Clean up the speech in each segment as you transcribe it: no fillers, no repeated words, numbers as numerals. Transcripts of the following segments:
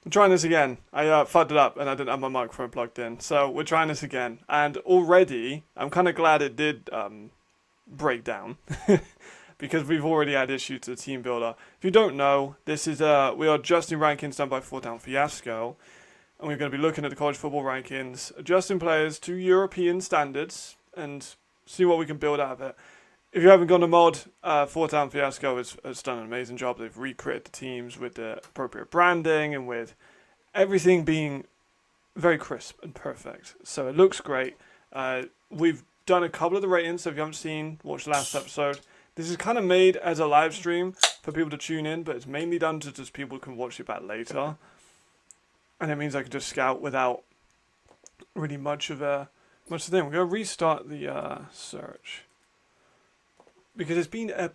We're trying this again. I fucked it up and I didn't have my microphone plugged in. So we're trying this again. And already, I'm kind of glad it did break down. Because we've already had issues to the team builder. If you don't know, this is we are adjusting rankings done by 4Down Fiasco. And we're going to be looking at the college football rankings, adjusting players to European standards, and see what we can build out of it. If you haven't gone to mod, 4Down Fiasco has done an amazing job. They've recreated the teams with the appropriate branding and with everything being very crisp and perfect. So it looks great. We've done a couple of the ratings, so if you haven't seen, watch the last episode. This is kind of made as a live stream for people to tune in, but it's mainly done to just people who can watch it back later. And it means I can just scout without really much of thing. We're going to restart the search. Because it's been a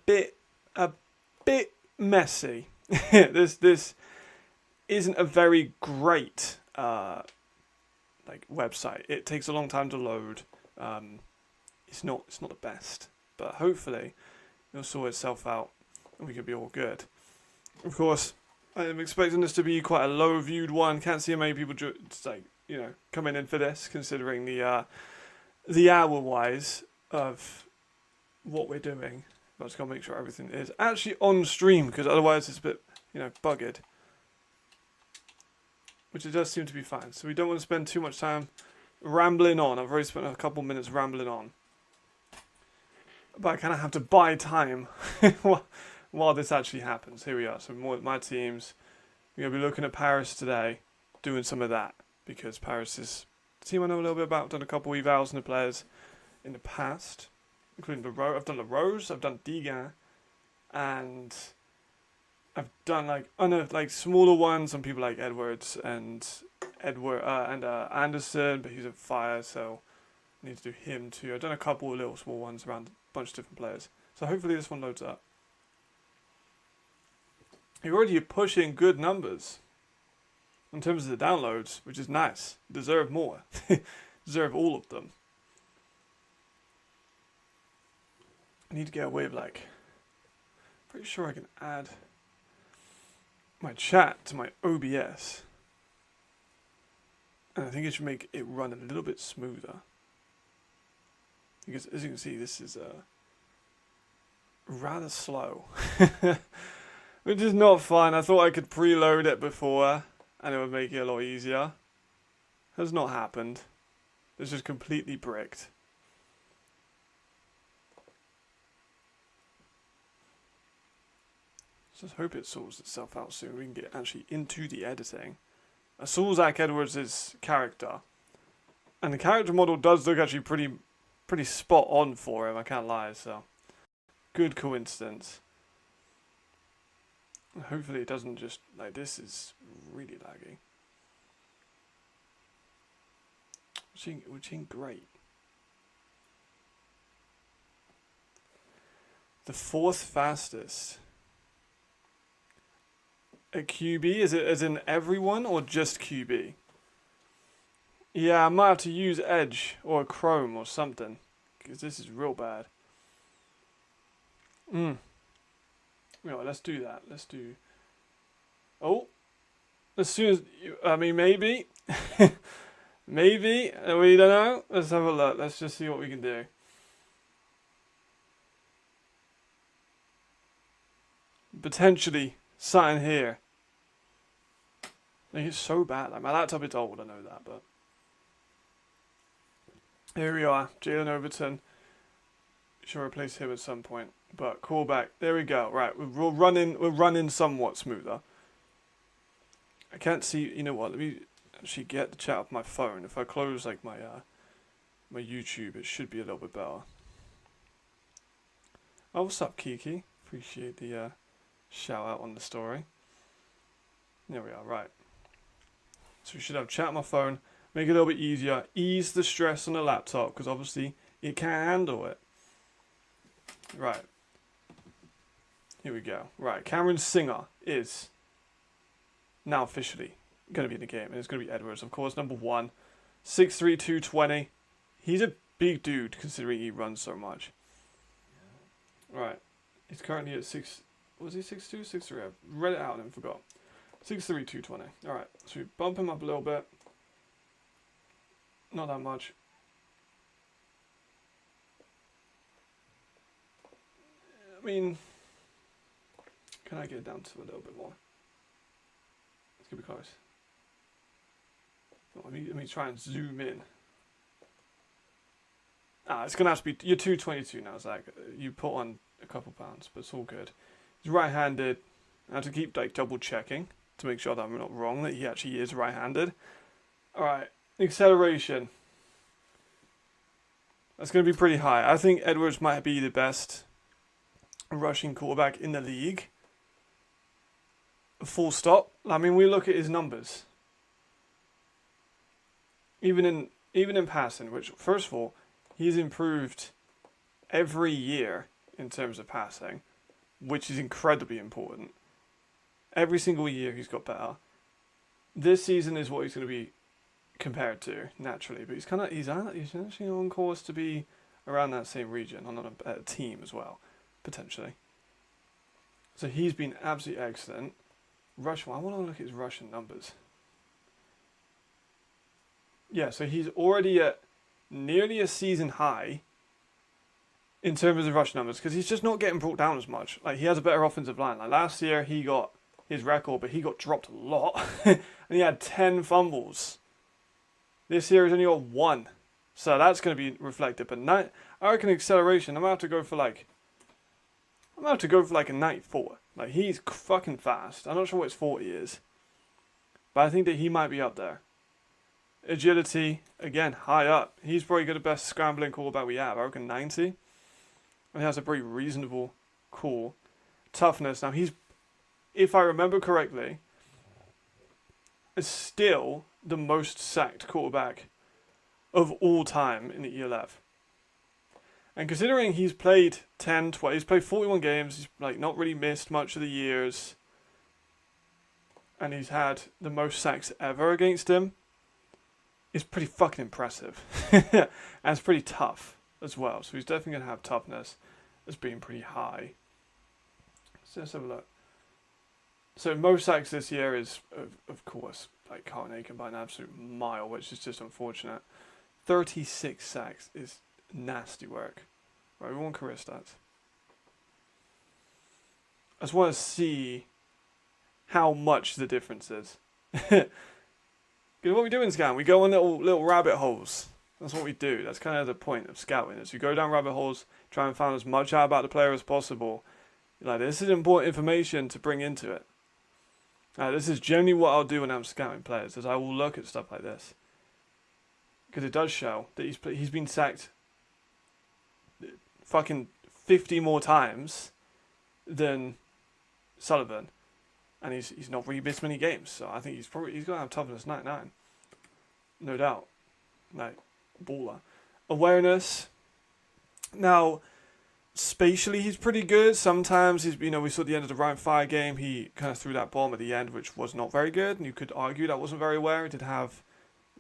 bit messy. This isn't a very great website. It takes a long time to load. It's not the best, but hopefully it'll sort itself out and we can be all good. Of course, I'm expecting this to be quite a low viewed one. Can't see many people coming in for this, considering the hour wise of what we're doing. But I just gotta make sure everything is actually on stream, because otherwise it's a bit bugged. Which it does seem to be fine. So we don't want to spend too much time rambling on. I've already spent a couple minutes rambling on. But I kind of have to buy time while this actually happens. Here we are. So more my teams. We're going to be looking at Paris today, doing some of that, because Paris is a team I know a little bit about. I've done a couple evals on the players in the past, including I've done the Rose, I've done Digan, and I've done smaller ones on people like Edwards and Anderson, but he's a fire, so I need to do him too. I've done a couple of little small ones around a bunch of different players. So hopefully this one loads up. You're already pushing good numbers in terms of the downloads, which is nice. Deserve more. Deserve all of them. I need to get away with pretty sure I can add my chat to my OBS. And I think it should make it run a little bit smoother. Because as you can see, this is rather slow. Which is not fun. I thought I could preload it before and it would make it a lot easier. Has not happened. It's just completely bricked. Just hope it sorts itself out soon. We can get actually into the editing. I saw Zach Edwards' character. And the character model does look actually pretty spot on for him, I can't lie, so. Good coincidence. Hopefully it doesn't just, this is really laggy. Which ain't great. The fourth fastest. A QB? Is it as in everyone or just QB? Yeah, I might have to use Edge or Chrome or something. Because this is real bad. Well, let's do that. Let's do... Oh! As soon as... maybe. Maybe. We don't know. Let's have a look. Let's just see what we can do. Potentially something here. It's so bad. My laptop is old, I know that, but... Here we are. Jalen Overton. Should replace him at some point. But callback. There we go. Right, we're running somewhat smoother. I can't see. You know what? Let me actually get the chat off my phone. If I close my my YouTube, it should be a little bit better. Oh, what's up, Kiki? Appreciate the shout out on the story. There we are. Right. So we should have chat on my phone. Make it a little bit easier. Ease the stress on the laptop because obviously it can't handle it. Right. Here we go. Right, Cameron Singer is now officially going to be in the game. And it's going to be Edwards, of course, number 1. 6'3", 220. He's a big dude considering he runs so much. Right. He's currently at 6... Was he 6'2", 6'3"? I read it out and forgot. 6'3", 220. All right, so we bump him up a little bit. Not that much. I mean, can I get it down to a little bit more? It's gonna be close. Let me try and zoom in. It's gonna have to be. You're 222 now, Zach. You put on a couple pounds, but it's all good. He's right-handed. I have to keep like double checking to make sure that I'm not wrong, that he actually is right-handed. All right, acceleration. That's going to be pretty high. I think Edwards might be the best rushing quarterback in the league. Full stop. I mean, we look at his numbers. Even in passing, which, first of all, he's improved every year in terms of passing, which is incredibly important. Every single year he's got better. This season is what he's going to be compared to naturally, but he's actually on course to be around that same region, on a better team as well, potentially. So he's been absolutely excellent. I want to look at his Russian numbers. Yeah, so he's already at nearly a season high in terms of rush numbers, because he's just not getting brought down as much. Like, he has a better offensive line. Like, last year he got his record, but he got dropped a lot, and he had 10 fumbles. This year he's only got 1, so that's going to be reflected. But I reckon acceleration, I'm going to have to go for like a 94. Like, he's fucking fast. I'm not sure what his 40 is, but I think that he might be up there. Agility, again, high up. He's probably got the best scrambling quarterback we have. I reckon 90. And he has a pretty reasonable core. Toughness. Now, he's, if I remember correctly, is still the most sacked quarterback of all time in the ELF. And considering he's played 12, he's played 41 games, he's like not really missed much of the years, and he's had the most sacks ever against him, it's pretty fucking impressive. And it's pretty tough as well. So he's definitely going to have toughness as being pretty high. So let's have a look. So most sacks this year is, of course, like Carlton Aiken by an absolute mile, which is just unfortunate. 36 sacks is nasty work. Right, we want career stats. I just want to see how much the difference is. Because what we do in scouting, we go on little rabbit holes. That's what we do. That's kind of the point of scouting. Is you go down rabbit holes, try and find as much out about the player as possible. Like, this is important information to bring into it. This is generally what I'll do when I'm scouting players, is I will look at stuff like this. Because it does show that he's been sacked fucking 50 more times than Sullivan. And he's not really missed many games. So I think he's going to have toughness 99. No doubt. Like, baller. Awareness. Now, spatially he's pretty good. Sometimes we saw at the end of the round 5 game, he kind of threw that bomb at the end, which was not very good. And you could argue that wasn't very aware. He did have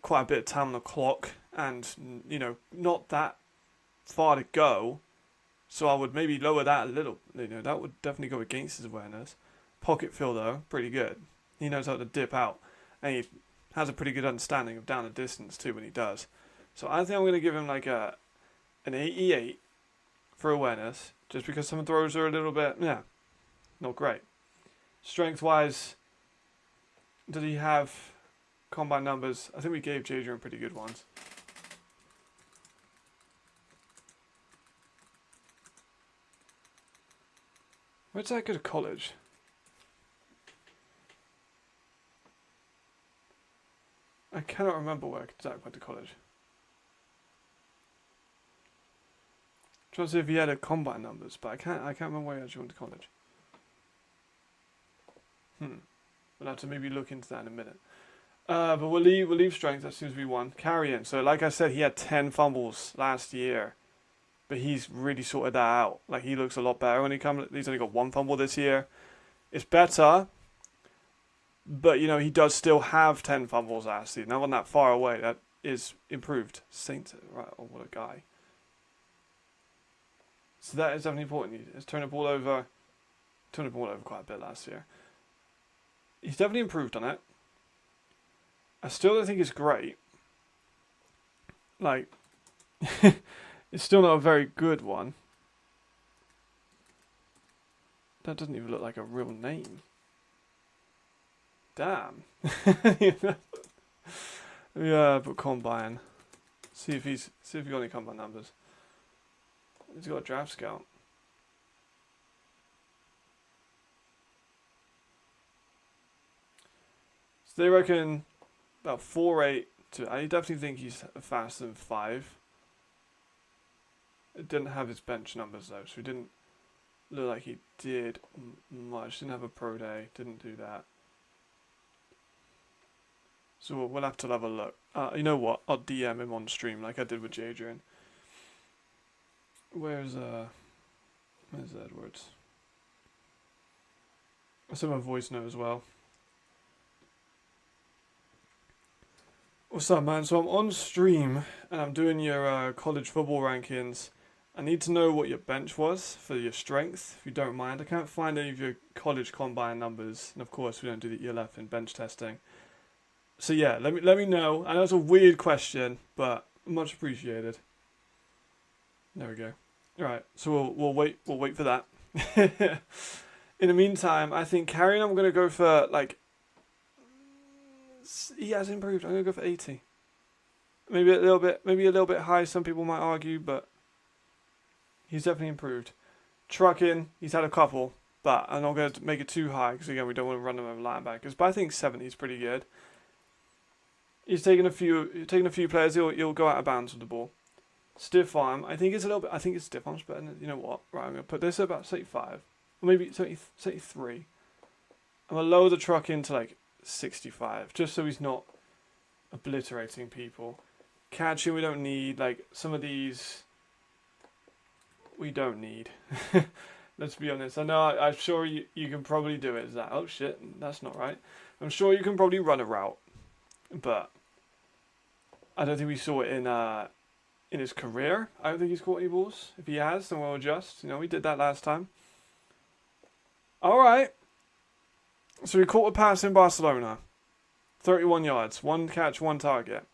quite a bit of time on the clock and, not that far to go. So I would maybe lower that a little. That would definitely go against his awareness. Pocket feel, though, pretty good. He knows how to dip out. And he has a pretty good understanding of down the distance, too, when he does. So I think I'm going to give him like an 88 for awareness. Just because some throws are a little bit, not great. Strength-wise, did he have combine numbers? I think we gave Jadrian pretty good ones. Where did Zach go to college? I cannot remember where Zach went to college. I'm trying to see if he had a combine numbers, but I can't remember where he actually went to college. We'll have to maybe look into that in a minute. But we'll leave strength. That seems to be one. Carrying. So like I said, he had 10 fumbles last year, but he's really sorted that out. Like, he looks a lot better when he comes. He's only got 1 fumble this year. It's better. But, he does still have 10 fumbles last season. Not that far away. That is improved. Saint, right? Oh, what a guy. So that is definitely important. He's turned the ball over quite a bit last year. He's definitely improved on it. I still don't think it's great. Like, it's still not a very good one. That doesn't even look like a real name. Damn. Yeah, but combine. See if he got any combine numbers. He's got a draft scout. So they reckon about 4.8 to. I definitely think he's faster than 5. It didn't have his bench numbers though, so he didn't look like he did much. Didn't have a pro day. Didn't do that. So we'll have to have a look. You know what? I'll DM him on stream like I did with Jadrian. Where's Edwards? I sent my voice note as well. What's up, man? So I'm on stream and I'm doing your college football rankings. I need to know what your bench was for your strength, if you don't mind. I can't find any of your college combine numbers, and of course we don't do the ELF in bench testing. So yeah, let me know. I know it's a weird question, but much appreciated. There we go. All right, so we'll wait for that. In the meantime, I think carrying, I'm gonna go for like. He has improved. I'm gonna go for 80. Maybe a little bit high. Some people might argue, but he's definitely improved. Trucking, he's had a couple, but I'm not gonna make it too high because again we don't want to run them over linebackers. But I think 70 is pretty good. He's taking a few players. He'll go out of bounds with the ball. Stiff arm. I think it's stiff arm's better. You know what? Right, I'm gonna put this at about 75, or maybe 73. I'm gonna lower the truck into like 65, just so he's not obliterating people. Catching, we don't need. Like some of these, we don't need. Let's be honest. I know. I'm sure you can probably do it. Is that? Oh shit, that's not right. I'm sure you can probably run a route, but I don't think we saw it in his career. I don't think he's caught any balls. If he has, then we'll adjust. You know, we did that last time. All right. So we caught a pass in Barcelona. 31 yards, 1 catch, 1 target.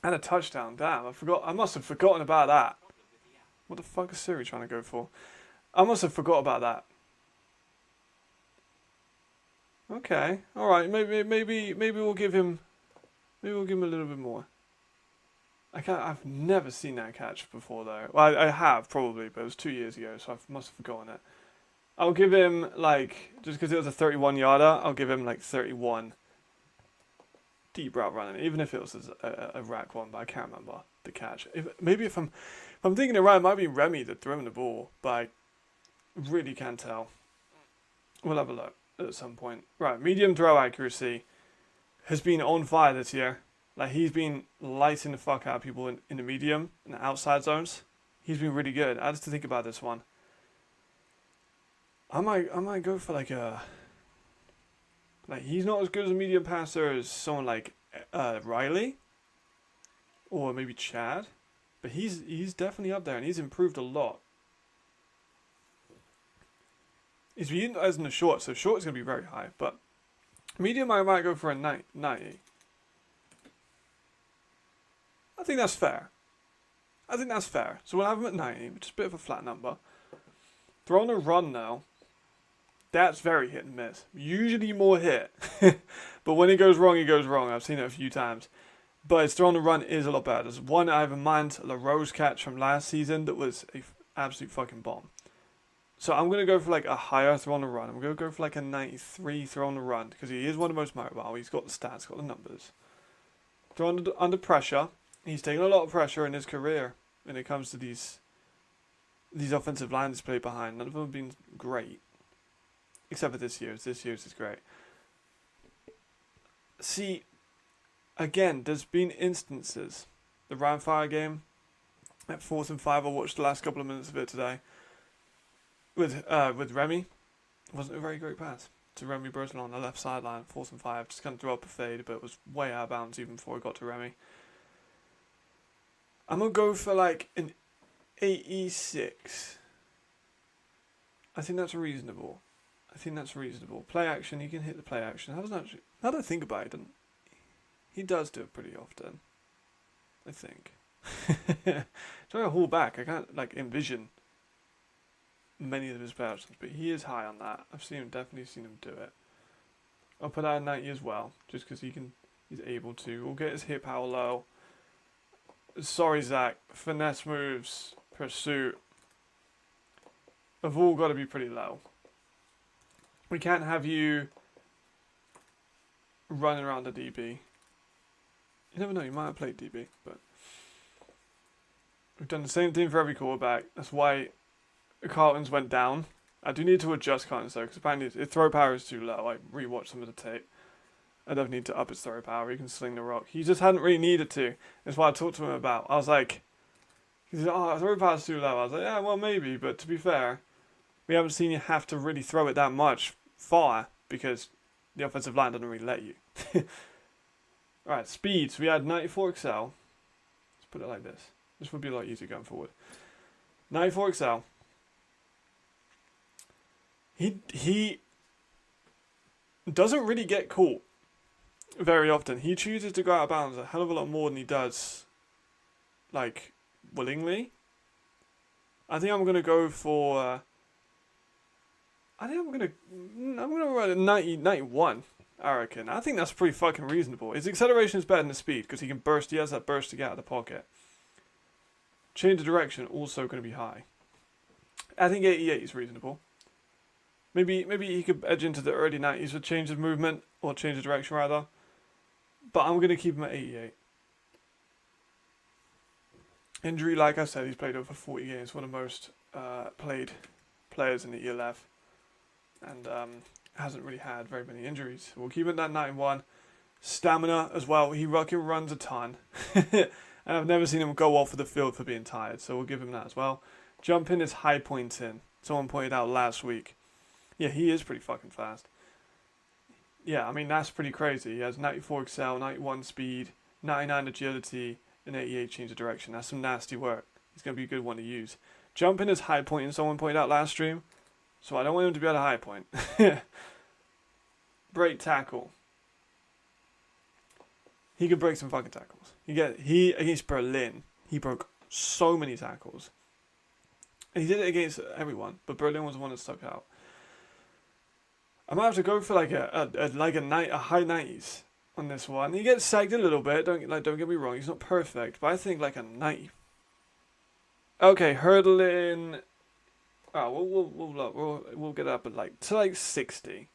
And a touchdown. Damn, I must have forgotten about that. What the fuck is Siri trying to go for? I must have forgot about that. Okay. All right. Maybe we'll give him a little bit more. I've never seen that catch before though. Well, I have probably, but it was 2 years ago, so I must have forgotten it. I'll give him like, just because it was a 31 yarder, I'll give him like 31 deep route running, even if it was a rack one, but I can't remember the catch. If I'm thinking it right, it might be Remy that threw him the ball, but I really can't tell. We'll have a look at some point. Right, medium throw accuracy has been on fire this year. Like he's been lighting the fuck out of people in the medium and the outside zones. He's been really good. I had to think about this one. I might go for like he's not as good as a medium passer as someone like Riley or maybe Chad, but he's definitely up there and he's improved a lot. He's been as in the short, so short is gonna be very high, but medium I might go for a 90. I think that's fair. So we'll have him at 90, which is a bit of a flat number. Throwing a run now. That's very hit and miss. Usually more hit. But when it goes wrong, it goes wrong. I've seen it a few times. But his throw on the run is a lot better. There's one I have in mind, the Rose catch from last season that was an absolute fucking bomb. So I'm going to go for like a higher throw on the run. I'm going to go for like a 93 throw on the run because he is one of the most mobile. He's got the stats, got the numbers. Throw under pressure. He's taken a lot of pressure in his career when it comes to these offensive lines played behind. None of them have been great. Except for this year's. This year's is great. See, again, there's been instances. The Ryan Fire game at 4th and 5, I watched the last couple of minutes of it today. With Remy. It wasn't a very great pass to Remy Bressington on the left sideline, 4th and 5. Just kind of threw up a fade, but it was way out of bounds even before it got to Remy. I'm going to go for like an 86. I think that's reasonable. I think that's reasonable. Play action, he can hit the play action. Now that I think about it, he does do it pretty often. I think. Trying to haul back, I can't like envision many of his play actions, but he is high on that. Definitely seen him do it. I'll put that at 90 as well, just because he's able to. We'll get his hit power low. Sorry, Zach. Finesse moves, pursuit, have all got to be pretty low. We can't have you running around the DB. You never know, you might have played DB, but we've done the same thing for every quarterback. That's why Carlton's went down. I do need to adjust Carlton's though, because apparently his throw power is too low. I rewatched some of the tape. I don't need to up his throw power. He can sling the rock. He just hadn't really needed to. That's what I talked to him about. I was like, he said, oh, throw power's too low. I was like, yeah, well, maybe. But to be fair, we haven't seen you have to really throw it that much far because the offensive line doesn't really let you. Alright, speed. So we had 94 excel. Let's put it like this. This would be a lot easier going forward. 94 excel. He doesn't really get caught very often. He chooses to go out of bounds a hell of a lot more than he does, like, willingly. I think I'm going to go for... I'm gonna run a 91, I reckon. I think that's pretty fucking reasonable. His acceleration is better than the speed, because he can burst. He has that burst to get out of the pocket. Change of direction, also going to be high. I think 88 is reasonable. Maybe he could edge into the early 90s with change of movement, or change of direction rather. But I'm going to keep him at 88. Injury, like I said, he's played over 40 games. One of the most played players in the ELF. And hasn't really had very many injuries. We'll keep it at 91. Stamina as well. He runs a ton. And I've never seen him go off of the field for being tired. So we'll give him that as well. Jumping is high point in. Someone pointed out last week. Yeah, he is pretty fucking fast. Yeah, I mean, that's pretty crazy. He has 94 excel, 91 speed, 99 agility, and 88 change of direction. That's some nasty work. He's going to be a good one to use. Jumping is high point in. Someone pointed out last stream. So I don't want him to be at a high point. Break tackle. He could break some fucking tackles. He against Berlin, he broke so many tackles. And he did it against everyone, but Berlin was the one that stuck out. I might have to go for like a high 90s on this one. He gets sagged a little bit. Don't get me wrong. He's not perfect, but I think like a 90. Okay, hurdling. Oh, we'll get up at like 60,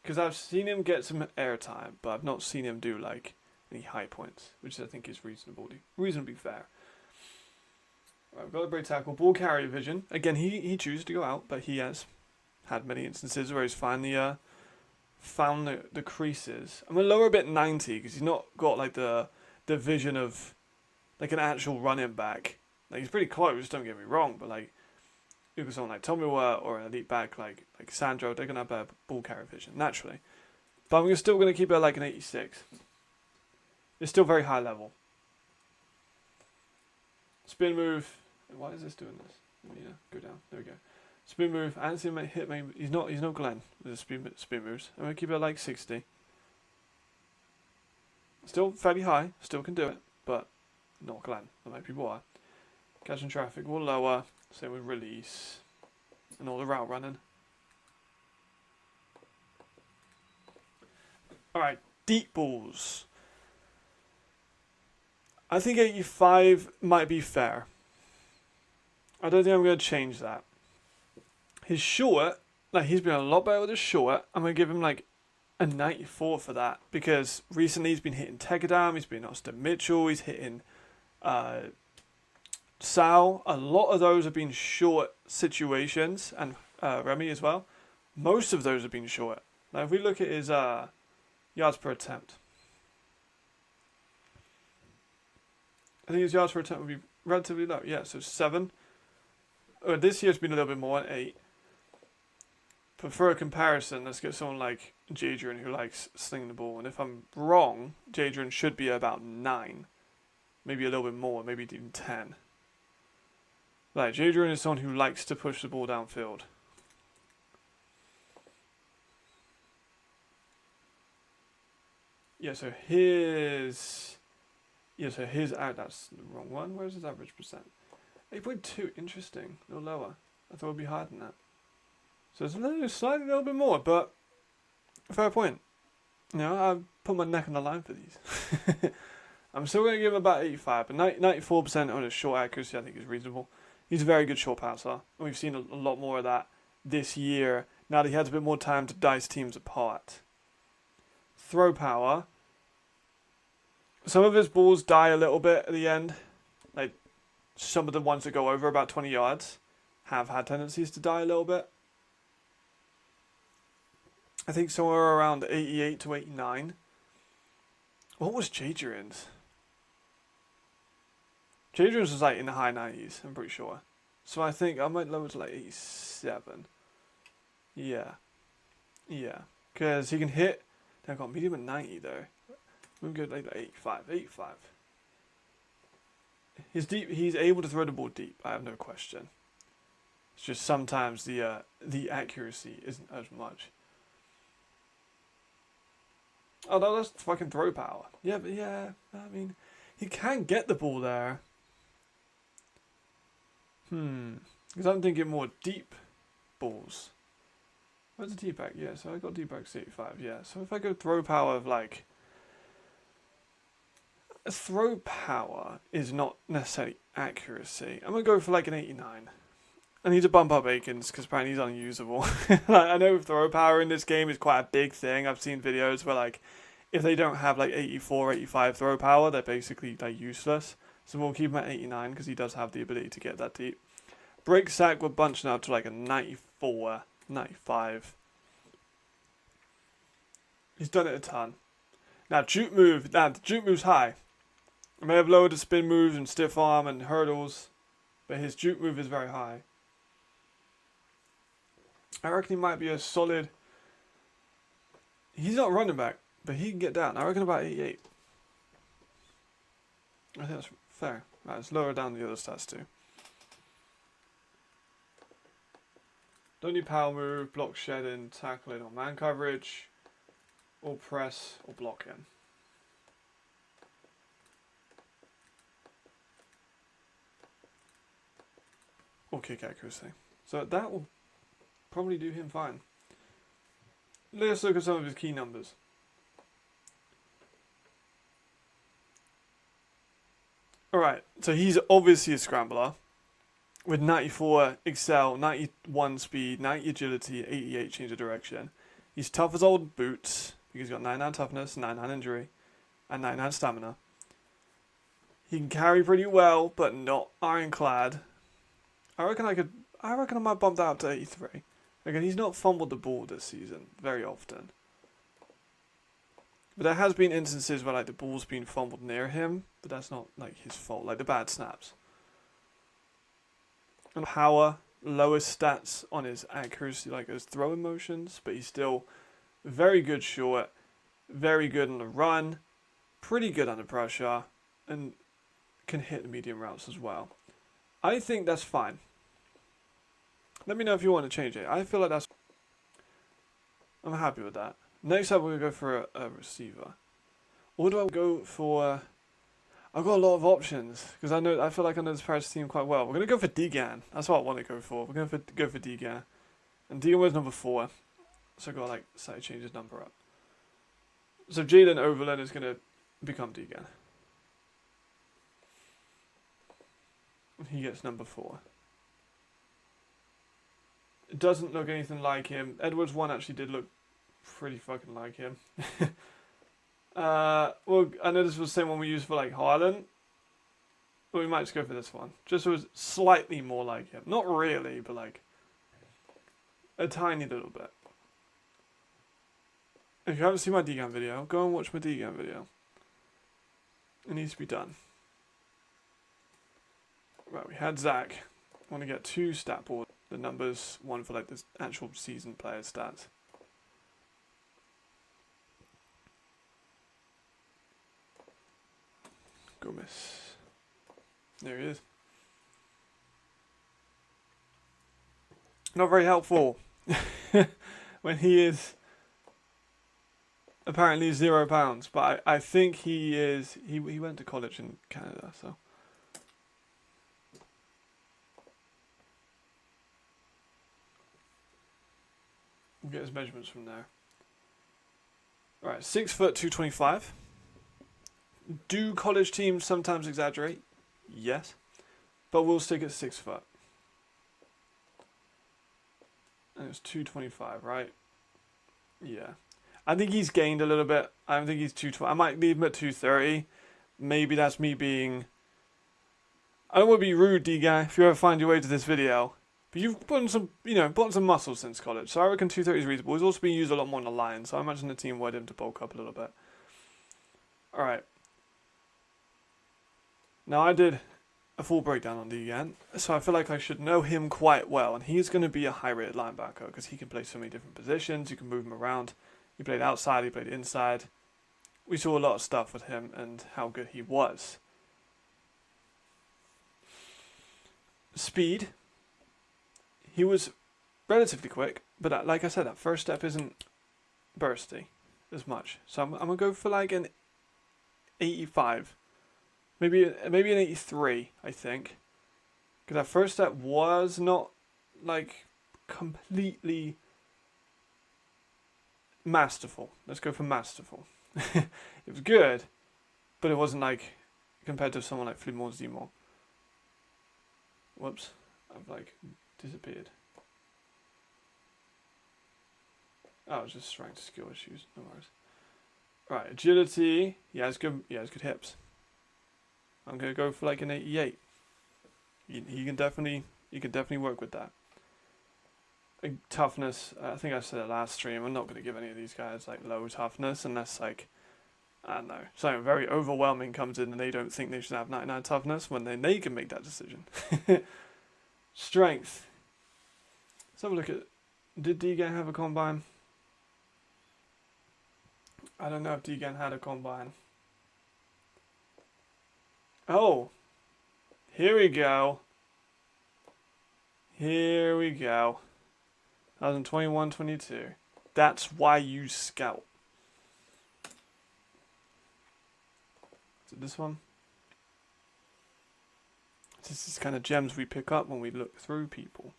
because I've seen him get some airtime, but I've not seen him do like any high points, which I think is reasonably fair. Right, we've got a break tackle, ball carrier vision. Again, he chooses to go out, but he has had many instances where he's found the creases. I'm gonna lower a bit 90 because he's not got like the vision of like an actual running back. Like he's pretty close. Don't get me wrong, but like. Look at someone like Tomiwa or an elite back like Sandro, they're going to have better ball carrier vision, naturally. But I'm still going to keep it like an 86. It's still very high level. Spin move. Why is this doing this? Yeah, go down. There we go. Spin move. I didn't see him hit me. He's not Glenn with the spin moves. I'm going to keep it at like 60. Still fairly high. Still can do it. But not Glenn. Not many people are. Catching traffic. We'll lower. Same with release and all the route running. Alright, deep balls. I think 85 might be fair. I don't think I'm going to change that. His short, like he's been a lot better with his short. I'm going to give him like a 94 for that, because recently he's been hitting Tegadam, he's been Austin Mitchell, he's hitting Sal. A lot of those have been short situations, and Remy as well. Most of those have been short. Now if we look at his yards per attempt, I think his yards per attempt would be relatively low. Yeah, so 7. This year's been a little bit more, 8. But for a comparison, let's get someone like Jadrian who likes slinging the ball. And if I'm wrong, Jadrian should be about 9. Maybe a little bit more, maybe even 10. Like, Jadrian is someone who likes to push the ball downfield. so his that's the wrong one. Where's his average percent? 8.2. Interesting. A little lower. I thought it would be higher than that. So it's slightly a little bit more, but fair point. You know, I put my neck on the line for these. I'm still going to give him about 85, but 94% on his short accuracy I think is reasonable. He's a very good short passer, and we've seen a lot more of that this year, now that he has a bit more time to dice teams apart. Throw power. Some of his balls die a little bit at the end. Like, some of the ones that go over about 20 yards have had tendencies to die a little bit. I think somewhere around 88 to 89. What was Jadrian's? Jadrian's was like in the high 90s, I'm pretty sure. So I think I might lower it to like 87. Yeah. Yeah. Because he can hit. I've got medium at 90 though. We'll go like 85. 85. He's able to throw the ball deep, I have no question. It's just sometimes the accuracy isn't as much. Oh no, that's fucking throw power. Yeah, but yeah, I mean, he can get the ball there. Because I'm thinking more deep balls. Where's the deep back? Yeah, so I got deep back 85. Yeah, so if I go throw power of like, throw power is not necessarily accuracy. I'm gonna go for like an 89. I need to bump up Aikens because apparently he's unusable. I know throw power in this game is quite a big thing. I've seen videos where like, if they don't have like 84, 85 throw power, they're basically like useless. So we'll keep him at 89 because he does have the ability to get that deep. Break sack, we're bunching up to like a 94, 95. He's done it a ton. Now juke move, the juke move's high. I may have lowered the spin moves and stiff arm and hurdles, but his juke move is very high. I reckon he might be a solid. He's not running back, but he can get down. I reckon about 88. I think that's fair. Right, let's lower down the other stats too. Don't need power move, block shedding, tackling or man coverage, or press or block in. Or kick accuracy. So that will probably do him fine. Let's look at some of his key numbers. Alright, so he's obviously a scrambler with 94 excel, 91 speed, 90 agility, 88 change of direction. He's tough as old boots because he's got 99 toughness, 99 injury, and 99 stamina. He can carry pretty well, but not ironclad. I reckon I might bump that up to 83. Again, he's not fumbled the ball this season very often. But there has been instances where like the ball's been fumbled near him, but that's not like his fault, like the bad snaps. And power, lowest stats on his accuracy, like his throwing motions, but he's still very good short, very good on the run, pretty good under pressure, and can hit the medium routes as well. I think that's fine. Let me know if you want to change it. I feel like that's... I'm happy with that. Next up, we're going to go for a receiver. Or do I go for... I've got a lot of options, because I feel like I know this Paris team quite well. We're going to go for Degan. That's what I want to go for. We're going to go for Degan. And Degan was number 4. So I've got to like, slightly change his number up. So Jalen Overland is going to become Degan. He gets number 4. It doesn't look anything like him. Edwards 1 actually did look pretty fucking like him. Well, I know this was the same one we used for like Haaland. But we might just go for this one. Just so it's slightly more like him. Not really, but like a tiny little bit. If you haven't seen my Degan video, go and watch my Degan video. It needs to be done. Right, we had Zach. I want to get 2 stat boards. The numbers, one for like the actual season player stats. Go miss. There he is. Not very helpful when he is apparently £0. But I think he is. He went to college in Canada, so. We'll get his measurements from there. Alright, 6 foot 225. Do college teams sometimes exaggerate? Yes. But we'll stick at 6 foot. And it's 225, right? Yeah. I think he's gained a little bit. I don't think he's 220. I might leave him at 230. Maybe that's me being... I don't want to be rude, D-guy, if you ever find your way to this video. But you've put on some, put on some muscle since college. So I reckon 230 is reasonable. He's also being used a lot more on the line. So I imagine the team wanted him to bulk up a little bit. Alright. Now I did a full breakdown on D-Gan. So I feel like I should know him quite well. And he's going to be a high-rated linebacker. Because he can play so many different positions. You can move him around. He played outside. He played inside. We saw a lot of stuff with him and how good he was. Speed. He was relatively quick, but like I said, that first step isn't bursty as much. So I'm going to go for like an 85. Maybe an 83, I think. Because that first step was not like completely masterful. Let's go for masterful. It was good, but it wasn't like compared to someone like Flimore Zimor. Whoops. I've like disappeared. Oh, it's just strength skill issues. No worries. Right, agility. He has good hips. I'm gonna go for like an 88. He can definitely work with that. Toughness. I think I said it last stream. I'm not gonna give any of these guys like low toughness unless like I don't know something very overwhelming comes in and they don't think they should have 99 toughness when they can make that decision. Strength. Let's have a look at... Did D-Gan have a combine? I don't know if D-Gan had a combine. Oh. Here we go. Here we go. 2021-22. That's why you scout. Is it this one? This is kind of gems we pick up when we look through people.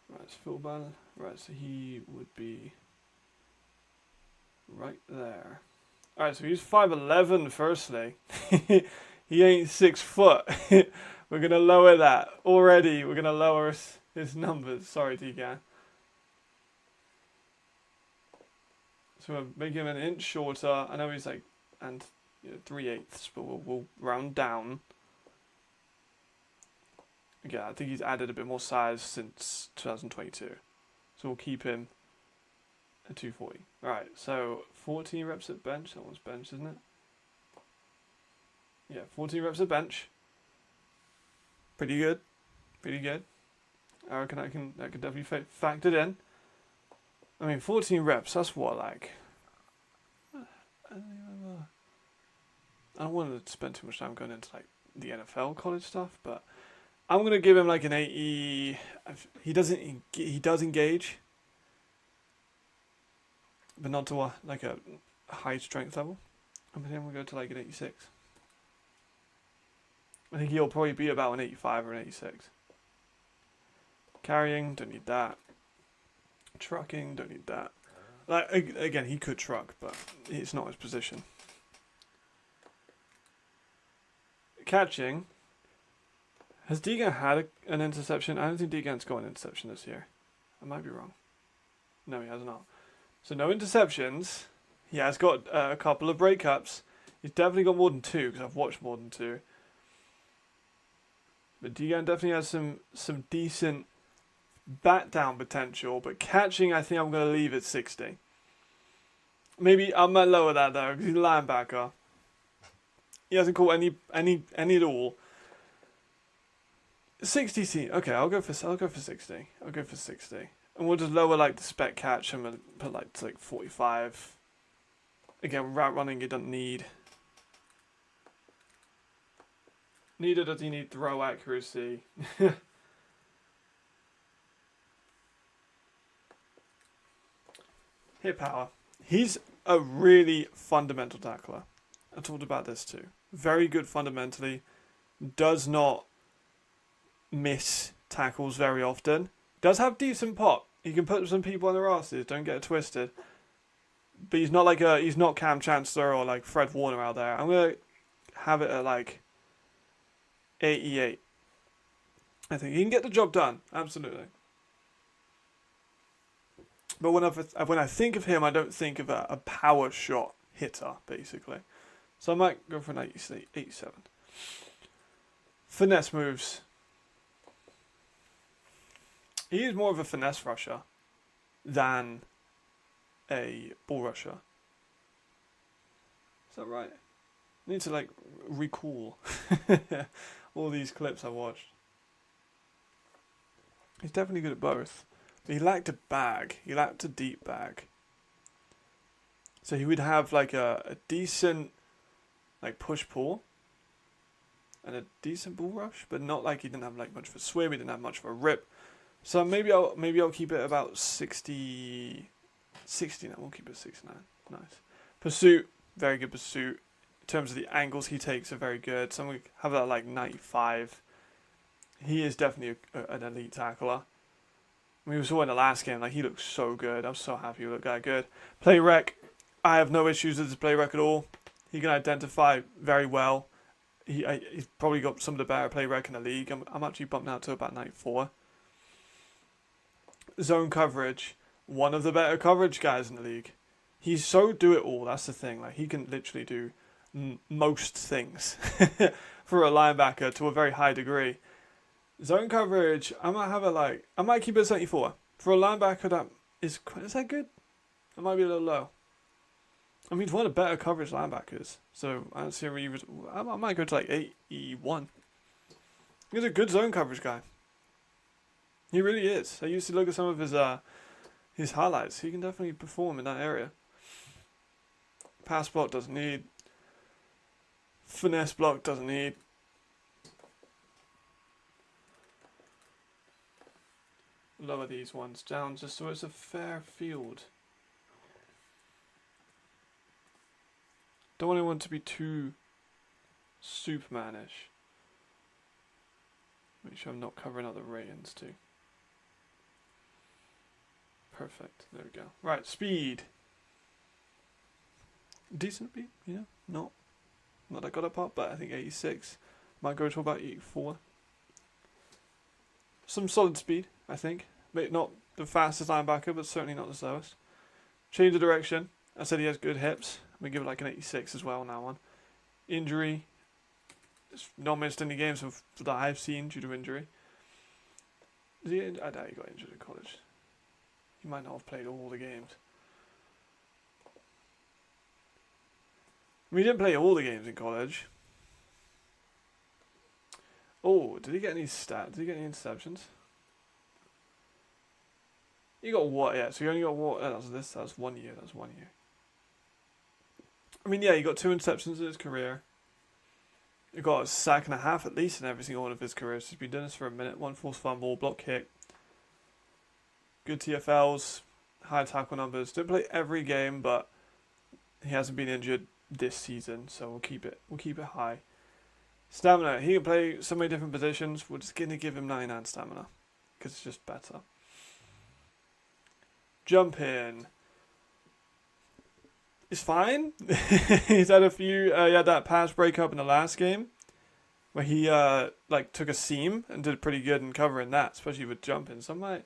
Right, it's Phil Banner. Right, so he would be right there. Alright, so he's 5'11", firstly. He ain't 6 foot. We're going to lower that. Already, we're going to lower his numbers. Sorry, D-Gan. So we'll make him an inch shorter. I know he's like, and 3/8, but we'll round down. Yeah, I think he's added a bit more size since 2022. So we'll keep him at 240. Alright, so 14 reps at bench. That one's bench, isn't it? Yeah, 14 reps at bench. Pretty good. Pretty good. I reckon that can definitely factor in. I mean, 14 reps, that's what, like... I don't want to spend too much time going into, like, the NFL college stuff, but... I'm going to give him like an 80. He does engage, but not to like a high strength level. I think we'll go to like an 86. I think he'll probably be about an 85 or an 86. Carrying, don't need that. Trucking, don't need that. Like again, he could truck, but it's not his position. Catching. Has D-Gan had an interception? I don't think D-Gan's got an interception this year. I might be wrong. No, he has not. So no interceptions. He has got a couple of breakups. He's definitely got more than 2 because I've watched more than 2. But D-Gan definitely has some decent bat down potential. But catching, I think I'm going to leave at 60. Maybe I might lower that though because he's a linebacker. He hasn't caught any at all. 60. Okay, I'll go for 60. I'll go for 60, and we'll just lower like the spec catch and we'll put like to like 45. Again, route running you don't need. Neither does he need throw accuracy. Hit power. He's a really fundamental tackler. I talked about this too. Very good fundamentally. Does not miss tackles very often. Does have decent pop. He can put some people on their asses. Don't get it twisted. But he's not Cam Chancellor or like Fred Warner out there. I'm gonna have it at like 88. I think he can get the job done. Absolutely. But when I think of him, I don't think of a power shot hitter, basically. So I might go for an 87. Finesse moves. He is more of a finesse rusher than a ball rusher. Is that right? I need to like recall all these clips I watched. He's definitely good at both. But he lacked a bag. He lacked a deep bag. So he would have like a decent like push-pull and a decent bull rush, but not like he didn't have like much of a swim, he didn't have much of a rip. So maybe I'll keep it about 60, 69. We'll keep it 69. Nice. Pursuit, very good pursuit. In terms of the angles he takes are very good. So I'm going to have that like 95. He is definitely an elite tackler. We saw in the last game, like he looked so good. I was so happy he looked that good. Play rec, I have no issues with his play rec at all. He can identify very well. He's probably got some of the better play rec in the league. I'm actually bumped out to about 94. Zone coverage, one of the better coverage guys in the league. He's so do it all. That's the thing. Like he can literally do most things for a linebacker to a very high degree. Zone coverage, I might keep it at 74. For a linebacker, is that good? That might be a little low. I mean, he's one of the better coverage linebackers. So I don't see a reason. I might go to like 81. He's a good zone coverage guy. He really is. I used to look at some of his highlights. He can definitely perform in that area. Pass block doesn't need. Finesse block doesn't need. Lower these ones down just so it's a fair field. Don't want anyone to be too Superman-ish. Make sure I'm not covering up the ratings too. Perfect. There we go. Right, speed. Decent speed, yeah. Not that I got up up, but I think 86. Might go to about 84. Some solid speed, I think. Maybe not the fastest linebacker, but certainly not the slowest. Change of direction. I said he has good hips. We give it like an 86 as well on that one. Injury. It's not missed any games that I've seen due to injury. I doubt he got injured in college. He might not have played all the games. I mean, he didn't play all the games in college. Oh, did he get any stats? Did he get any interceptions? He got what? Yeah, so he only got what? That was 1 year. That was 1 year. I mean, yeah, he got 2 interceptions in his career. He got a sack and a half at least in every single one of his careers. He's been doing this for a minute. 1 forced fumble, block kick. Good TFLs, high tackle numbers. Didn't play every game, but he hasn't been injured this season, so we'll keep it high. Stamina, he can play so many different positions. We're just going to give him 99 stamina because it's just better. Jump in. It's fine. He's had a few. He had that pass breakup in the last game where he took a seam and did pretty good in covering that, especially with jumping. So I might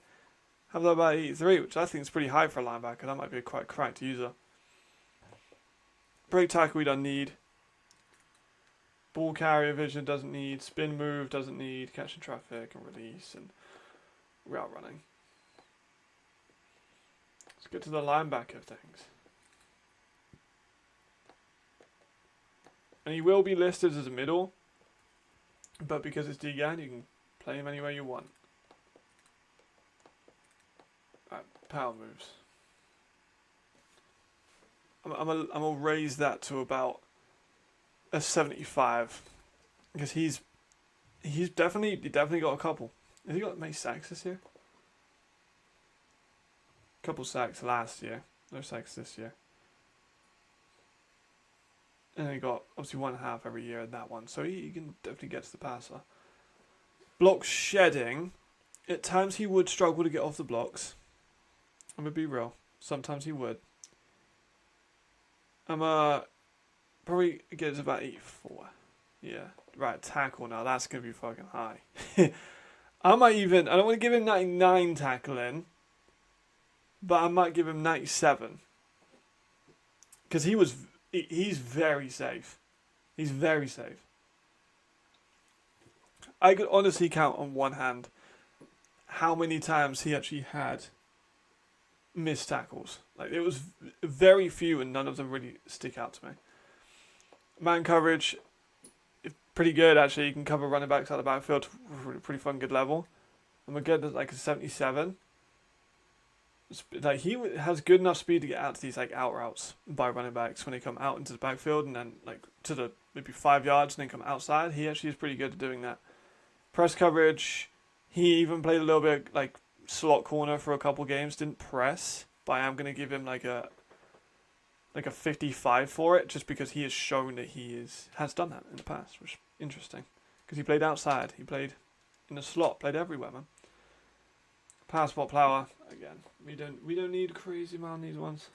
have that about 83, which I think is pretty high for a linebacker. That might be a quite cracked user. Break tackle we don't need. Ball carrier vision doesn't need. Spin move doesn't need. Catching traffic and release and route running. Let's get to the linebacker things. And he will be listed as a middle, but because it's D-Gan, you can play him anywhere you want. Alright, power moves. I'm gonna raise that to about a 75 because he's definitely got a couple. Has he got many sacks this year? Couple sacks last year. No sacks this year. And then he got obviously 1.5 every year in that one. So he can definitely get to the passer. Block shedding. At times he would struggle to get off the blocks. I'm going to be real. Sometimes he would. I'm probably gets about 84. Yeah. Right, tackle now. That's going to be fucking high. I don't want to give him 99 tackling. But I might give him 97. Because he's very safe. He's very safe. I could honestly count on one hand how many times he actually had missed tackles. Like, it was very few and none of them really stick out to me. Man coverage, pretty good actually. You can cover running backs out of the backfield to a pretty fun good level. I'm going to get like a 77. Like, he has good enough speed to get out to these like out routes by running backs when they come out into the backfield and then like to the maybe 5 yards and then come outside. He actually is pretty good at doing that. Press coverage, he even played a little bit like slot corner for a couple games. Didn't press, but I am going to give him like a 55 for it, just because he has shown that he has done that in the past, which is interesting. Because he played outside, he played in the slot, played everywhere, man. Passport power, again, we don't need crazy amount on these ones.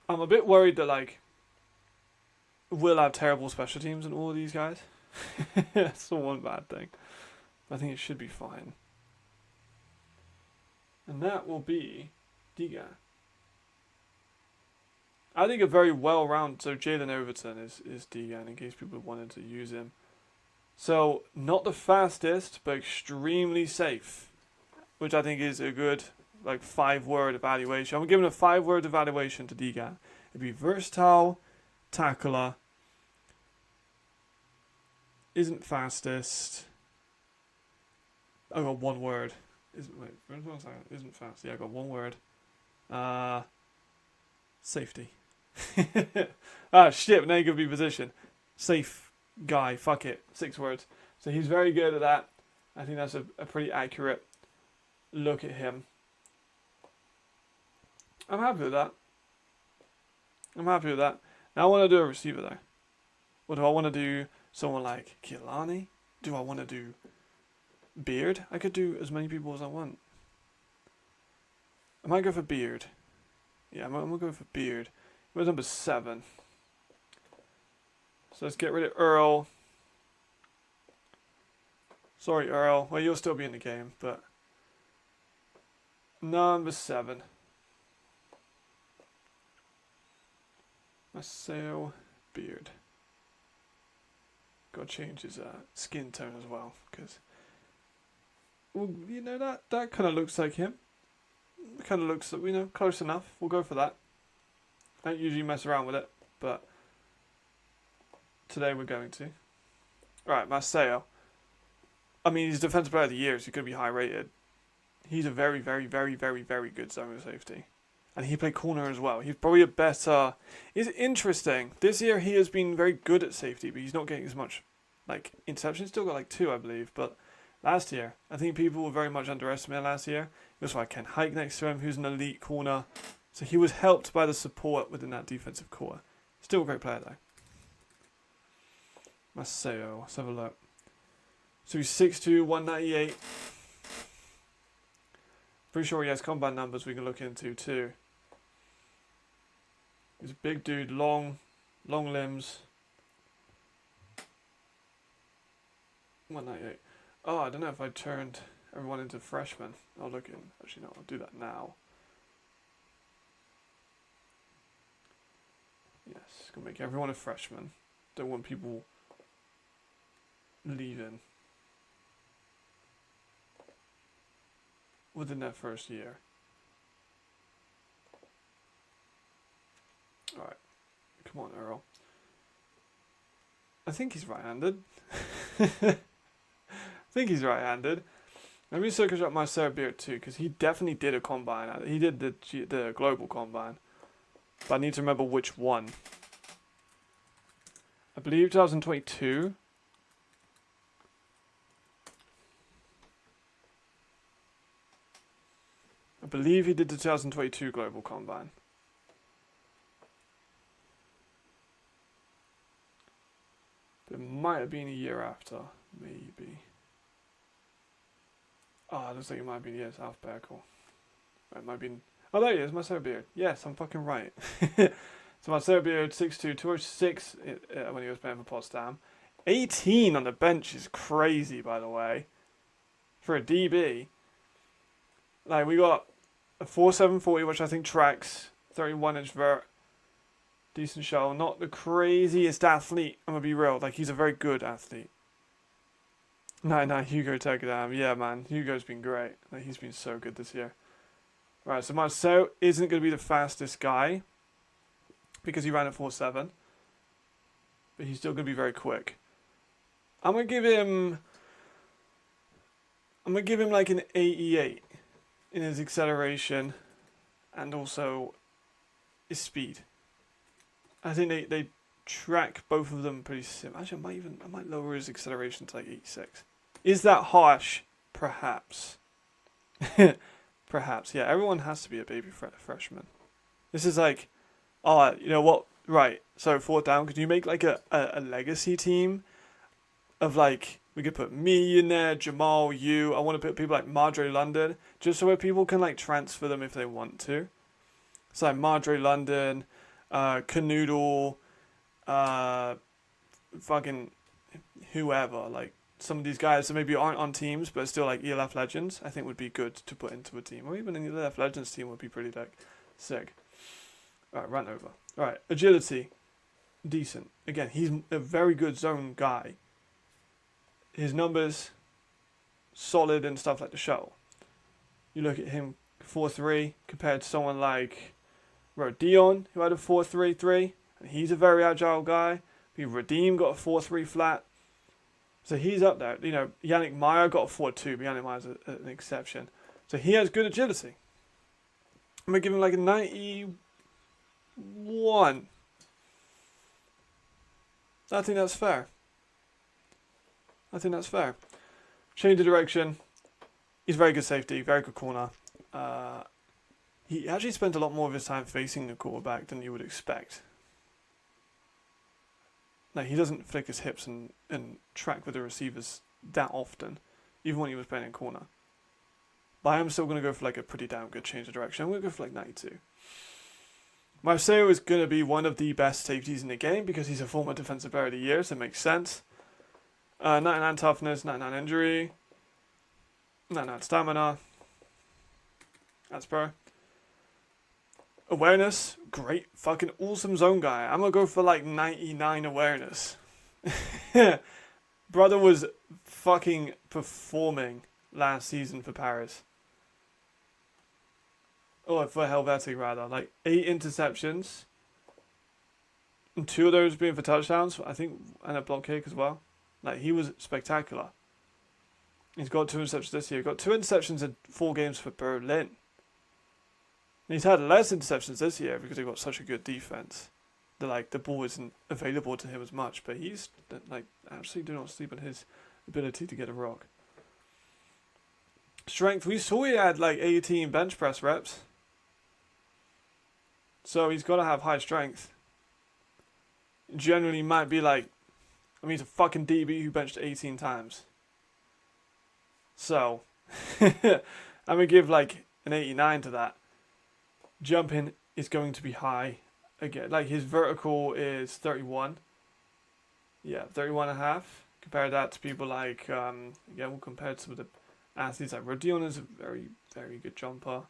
I'm a bit worried that like we'll have terrible special teams in all of these guys. That's the one bad thing. I think it should be fine. And that will be Diga. I think a very well-rounded, so Jalen Overton is Diga, in case people wanted to use him. So, not the fastest, but extremely safe, which I think is a good, like, 5-word evaluation. I'm giving a 5-word evaluation to Diga. It'd be versatile, tackler, isn't fastest. I got 1 word. Isn't fast. Yeah, I got 1 word. Safety. Ah, shit, now you could be position. Safe guy, fuck it. 6 words. So he's very good at that. I think that's a pretty accurate look at him. I'm happy with that. Now I want to do a receiver though. What do I want to do? Someone like Kehlani? Do I want to do Beard? I could do as many people as I want. I might go for Beard. Yeah, I'm going to go for Beard. It was number 7. So let's get rid of Earl. Sorry, Earl. Well, you'll still be in the game, but number 7. Marcel Beard. Got to change his skin tone as well, because, well, you know, that kind of looks like him. Kind of looks, you know, close enough. We'll go for that. I don't usually mess around with it, but today we're going to. Right, Marcel. I mean, he's Defensive Player of the Year, so he could be high rated. He's a very, very, very, very, very good zone safety. And he played corner as well. He's probably a better... It's interesting. This year he has been very good at safety, but he's not getting as much, like, interceptions. Still got like 2, I believe. But last year, I think people were very much underestimated last year. It was like Ken Hike next to him, who's an elite corner. So he was helped by the support within that defensive core. Still a great player, though. Maceo. Let's have a look. So he's 6'2", 198. Pretty sure he has combine numbers we can look into, too. He's a big dude, long limbs. 198. Oh, I don't know if I turned everyone into freshmen. I'll look in. Actually, no, I'll do that now. Yes, gonna make everyone a freshman. Don't want people leaving within their first year. Alright. Come on, Earl. I think he's right-handed. I think he's right-handed. Let me search up my Sarah Beard too, because he definitely did a combine. He did the global combine. But I need to remember which one. I believe 2022. I believe he did the 2022 Global Combine. But it might have been a year after, maybe. Oh, it looks like it might have been, yes, alphabetical. It might have been, oh, there he is, Marcelo Beard. Yes, I'm fucking right. So Marcelo Beard, 6'2", 206 when he was playing for Potsdam. 18 on the bench is crazy, by the way. For a DB. Like, we got a 4.740, which I think tracks. 31-inch vert. Decent show. Not the craziest athlete, I'm going to be real. Like, he's a very good athlete. 99 Hugo Tekadam. Yeah, man. Hugo's been great. Like, he's been so good this year. Right, so Marcelo isn't going to be the fastest guy. Because he ran at 4.7. But he's still going to be very quick. I'm going to give him like an 88 in his acceleration and also his speed. I think they track both of them pretty similar. Actually, I might lower his acceleration to like 86. Is that harsh? Perhaps. Perhaps. Yeah, everyone has to be a baby freshman. This is like, oh, you know what? Right. So 4th down. Could you make like a legacy team of like, we could put me in there, Jamal, you. I want to put people like Madre London, just so where people can like transfer them if they want to. So like Madre London, Canoodle, fucking whoever. Like some of these guys that maybe aren't on teams but still like ELF legends, I think would be good to put into a team. Or even an ELF legends team would be pretty like sick. Alright, run over. Alright, agility. Decent. Again, he's a very good zone guy. His numbers, solid and stuff like the shuttle. You look at him, 4.3, compared to someone like Rodion, who had a 4.33, and he's a very agile guy. Redeem got a 4.3 flat. So he's up there. You know, Yannick Meyer got a 4.2, but Yannick Meyer's an exception. So he has good agility. I'm going to give him like a 91. I think that's fair. Change of direction. He's very good safety, very good corner. He actually spent a lot more of his time facing the quarterback than you would expect. Like, he doesn't flick his hips and track with the receivers that often, even when he was playing in corner. But I am still going to go for like a pretty damn good change of direction. I'm going to go for like 92. Marcelo is going to be one of the best safeties in the game because he's a former Defensive Player of the Year, so it makes sense. 99 toughness, 99 injury, 99 stamina. That's pro. Awareness, great, fucking awesome zone guy. I'm gonna go for like 99 awareness. Brother was fucking performing last season for Paris. Oh, for Helvetic rather. Like 8 interceptions. And 2 of those being for touchdowns, I think, and a block kick as well. Like, he was spectacular. He's got 2 interceptions this year. Got 2 interceptions in 4 games for Berlin. And he's had less interceptions this year because they've got such a good defense. That the ball isn't available to him as much, but he's like, absolutely do not sleep on his ability to get a rock. Strength, we saw he had like 18 bench press reps. So he's got to have high strength. Generally might be like, I mean, he's a fucking DB who benched 18 times. So, I'm going to give like an 89 to that. Jumping is going to be high. Again, like his vertical is 31. Yeah, 31 and a half. Compare that to people like, we'll compare it to some of the athletes like Rodion is a very, very good jumper.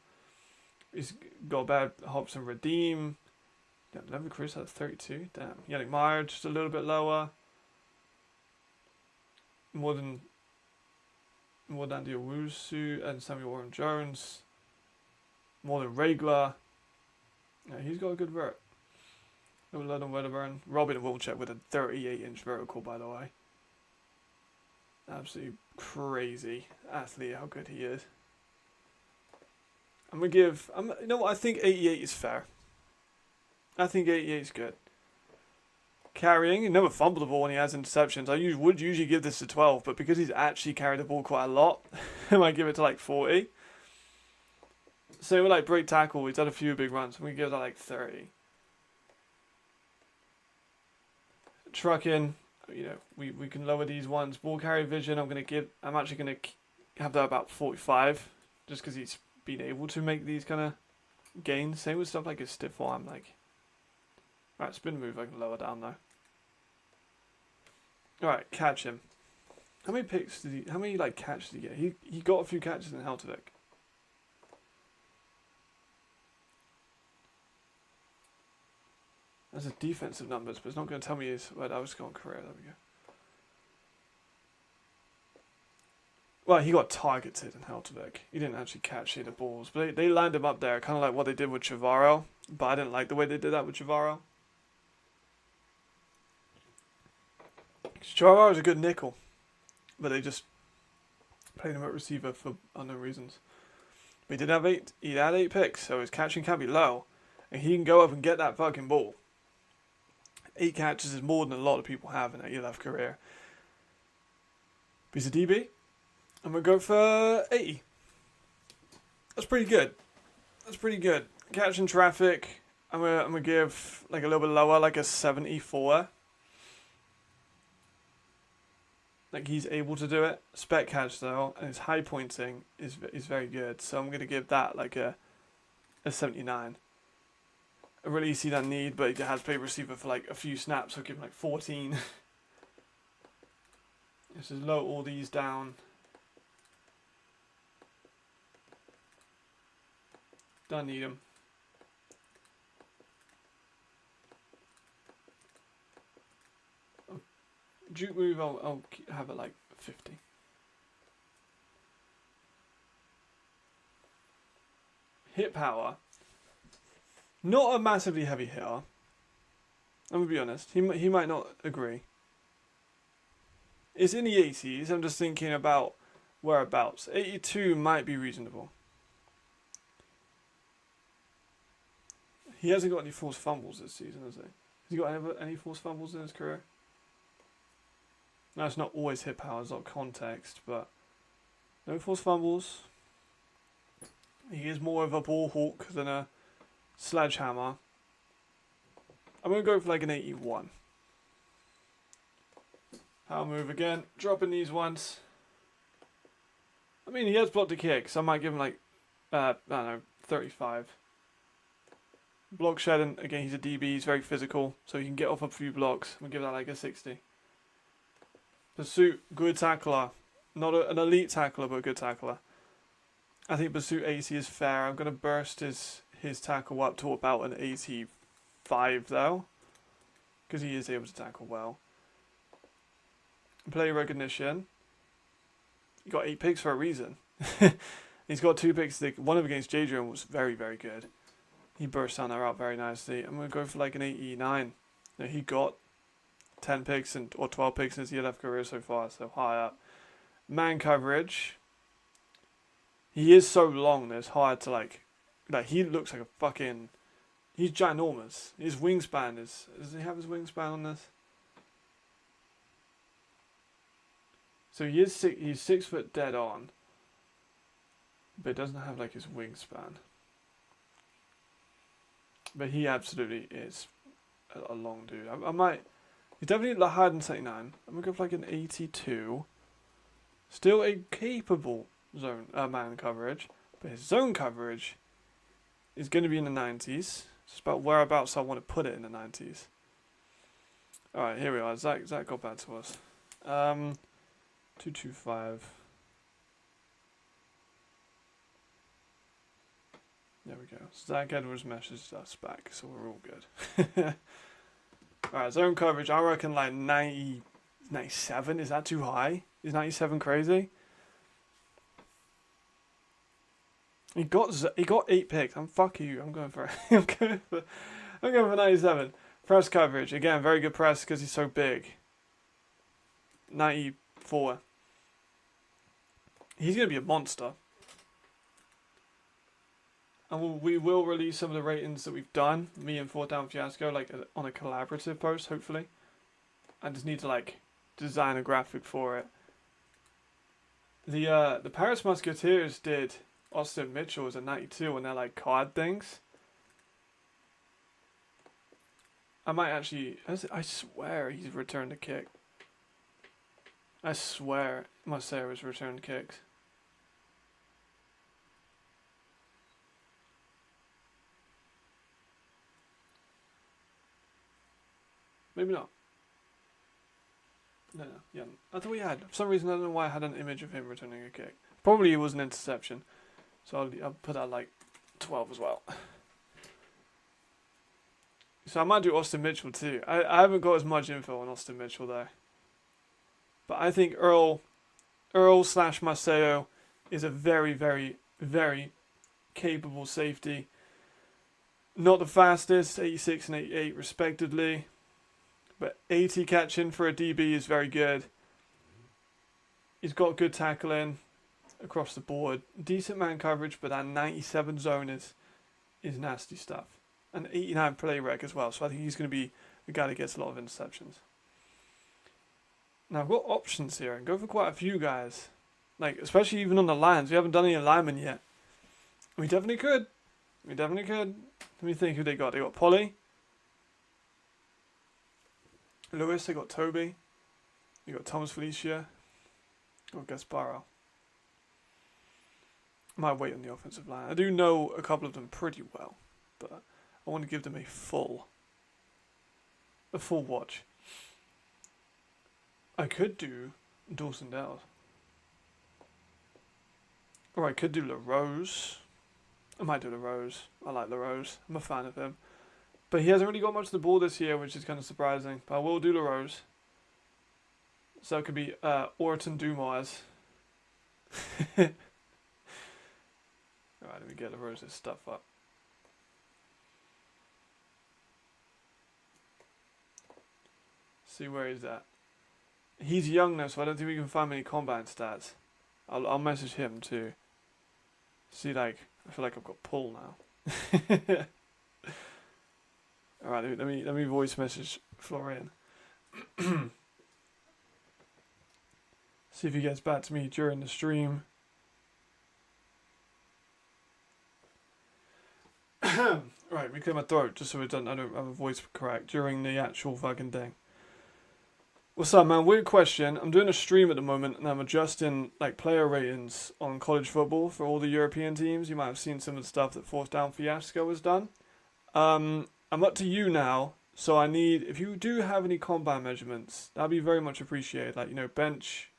He's got bad hops and redeem. Yeah, Levi Cruz has 32. Damn. Yannick Meyer just a little bit lower. More than Diowusu and Samuel Warren Jones. More than Regler. Yeah, he's got a good vert. London Wedderburn. Robin Wilczek with a 38-inch vertical, by the way. Absolutely crazy athlete, how good he is. I'm going to give... you know what? I think 88 is fair. I think 88 is good. Carrying, he never fumbled the ball when he has interceptions. I would usually give this to 12, but because he's actually carried the ball quite a lot, I might give it to like 40. Same with like break tackle. He's had a few big runs. We give that like 30. Trucking, you know, we can lower these ones. Ball carry vision, I'm actually gonna have that about 45, just because he's been able to make these kind of gains. Same with stuff like his stiff arm, like. Alright, spin move I can lower down though. Alright, catch him. How many picks did he? How many like catches did he get? He got a few catches in Heltevik. There's a defensive numbers, but it's not going to tell me his. Wait, I was going career. There we go. Well, he got targeted in Heltevik. He didn't actually catch any of the balls, but they lined him up there, kind of like what they did with Chavarro. But I didn't like the way they did that with Chavarro. Chavarro is a good nickel, but they just played him at receiver for unknown reasons. But he did have 8. He had 8 picks, so his catching can be low, and he can go up and get that fucking ball. 8 catches is more than a lot of people have in a ELF career. But he's a DB. I'm going to go for 80. That's pretty good. That's pretty good. Catching traffic, I'm gonna give like a little bit lower, like a 74. Like he's able to do it. Spec catch though, and his high pointing is very good. So I'm gonna give that like a 79. I really see that need, but he has played receiver for like a few snaps, so I'll give him like 14. Let's just lower all these down. Don't need him. Juke move, I'll have it like 50. Hit power. Not a massively heavy hitter. I'm gonna be honest. He might not agree. It's in the 80s. I'm just thinking about whereabouts. 82 might be reasonable. He hasn't got any forced fumbles this season, has he? Has he got any forced fumbles in his career? No, it's not always hit power, it's not context, but no forced fumbles. He is more of a ball hawk than a sledgehammer. I'm going to go for like an 81. Power move again, dropping these ones. I mean, he has blocked a kick, so I might give him like, I don't know, 35. Block shedding, again, he's a DB, he's very physical, so he can get off a few blocks. We'll give that like a 60. Pursuit, good tackler. Not an elite tackler, but a good tackler. I think Pursuit 80 is fair. I'm going to burst his tackle up to about an 85 though, because he is able to tackle well. Play recognition. He got 8 picks for a reason. He's got 2 picks. One of them against Jadrian was very, very good. He burst down that route very nicely. I'm going to go for like an 89. Now, he got 10 picks or 12 picks in his ELF career so far, so high up. Man coverage. He is so long that it's hard to like he looks like a fucking, he's ginormous. His wingspan is, does he have his wingspan on this? So he's 6 foot dead on, but it doesn't have like his wingspan. But he absolutely is a long dude. I might, he's definitely higher than 79. I'm going to go for like an 82. Still a capable zone man coverage, but his zone coverage is going to be in the 90s. It's about whereabouts I want to put it in the 90s. Alright, here we are. Zach got back to us. 225. There we go. Zach Edwards messaged us back, so we're all good. Alright, zone coverage, I reckon like 90, 97. Is that too high? Is 97 crazy? He got 8 picks. Fuck you. I'm going for 97. Press coverage. Again, very good press because he's so big. 94. He's going to be a monster. And we will release some of the ratings that we've done, me and Fourth Down Fiasco, like on a collaborative post, hopefully. I just need to like design a graphic for it. The Paris Musketeers did Austin Mitchell is a 92 and they're like card things. I might actually, I swear he's returned a kick. I swear Marcelo's returned kicks. Maybe not. No, yeah. I thought he had. For some reason, I don't know why I had an image of him returning a kick. Probably it was an interception. So I'll put that like 12 as well. So I might do Austin Mitchell too. I haven't got as much info on Austin Mitchell though. But I think Earl / Marcelo is a very, very, very capable safety. Not the fastest, 86 and 88 respectively. But 80 catching for a DB is very good. He's got good tackling across the board. Decent man coverage, but that 97 zone is nasty stuff. And 89 play rec as well. So I think he's going to be the guy that gets a lot of interceptions. Now I've got options here. I can go for quite a few guys. Like, especially even on the lines. We haven't done any linemen yet. We definitely could. Let me think who they got. They got Polly. Lewis, they got Toby. They got Thomas Felicia. They got Gasparo. I might wait on the offensive line. I do know a couple of them pretty well. But I want to give them a full watch. I could do Dawson Dowd. Or I could do LaRose. I might do LaRose. I like LaRose. I'm a fan of him. But he hasn't really got much of the ball this year, which is kind of surprising. But I will do LaRose. So it could be Orton Dumas. Alright, let me get LaRose's stuff up. See where he's at. He's young now, so I don't think we can find many combine stats. I'll message him too. See, like, I feel like I've got pull now. All right, let me voice message Florian. See if he gets back to me during the stream. Right, me clear my throat just so I don't have a voice correct during the actual fucking thing. What's up, man? Weird question. I'm doing a stream at the moment and I'm adjusting like player ratings on college football for all the European teams. You might have seen some of the stuff that Fourth Down Fiasco has done. I'm up to you now, so I need, if you do have any combine measurements, that'd be very much appreciated. Like, you know, bench,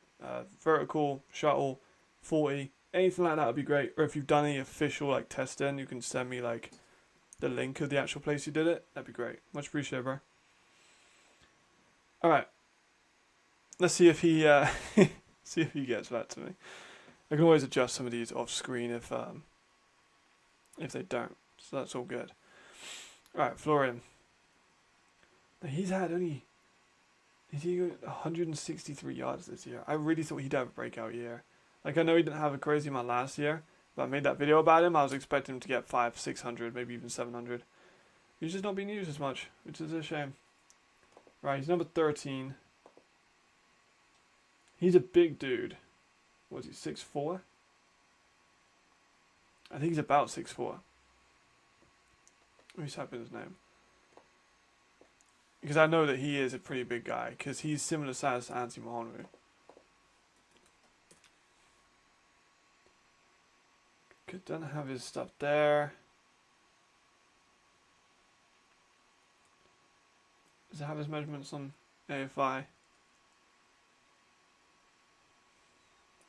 vertical, shuttle, 40, anything like that would be great. Or if you've done any official like testing, you can send me like the link of the actual place you did it. That'd be great. Much appreciated, bro. All right. Let's see if he gets back to me. I can always adjust some of these off screen if they don't. So that's all good. Alright, Florian. Now he's had only 163 yards this year. I really thought he'd have a breakout year. Like, I know he didn't have a crazy amount last year, but I made that video about him. I was expecting him to get 500, 600, maybe even 700. He's just not being used as much, which is a shame. Right, he's number 13. He's a big dude. What is he, 6'4"? I think he's about 6'4". Let me type in his name. Because I know that he is a pretty big guy, because he's similar size to Anthony Mahonry. Don't have his stuff there. Does it have his measurements on AFI?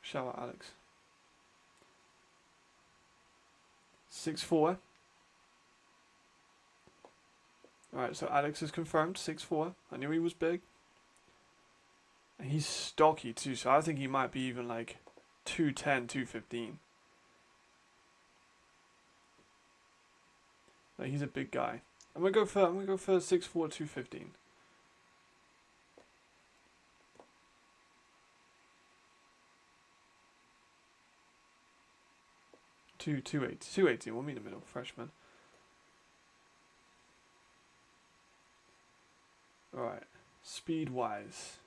Shout out Alex. 6'4". Alright, so Alex is confirmed, 6'4". I knew he was big. And he's stocky too, so I think he might be even like 210, 215. Like, he's a big guy. I'm gonna go for 6'4", 215. Two eighty. We'll meet in the middle, freshman. Alright, speed wise,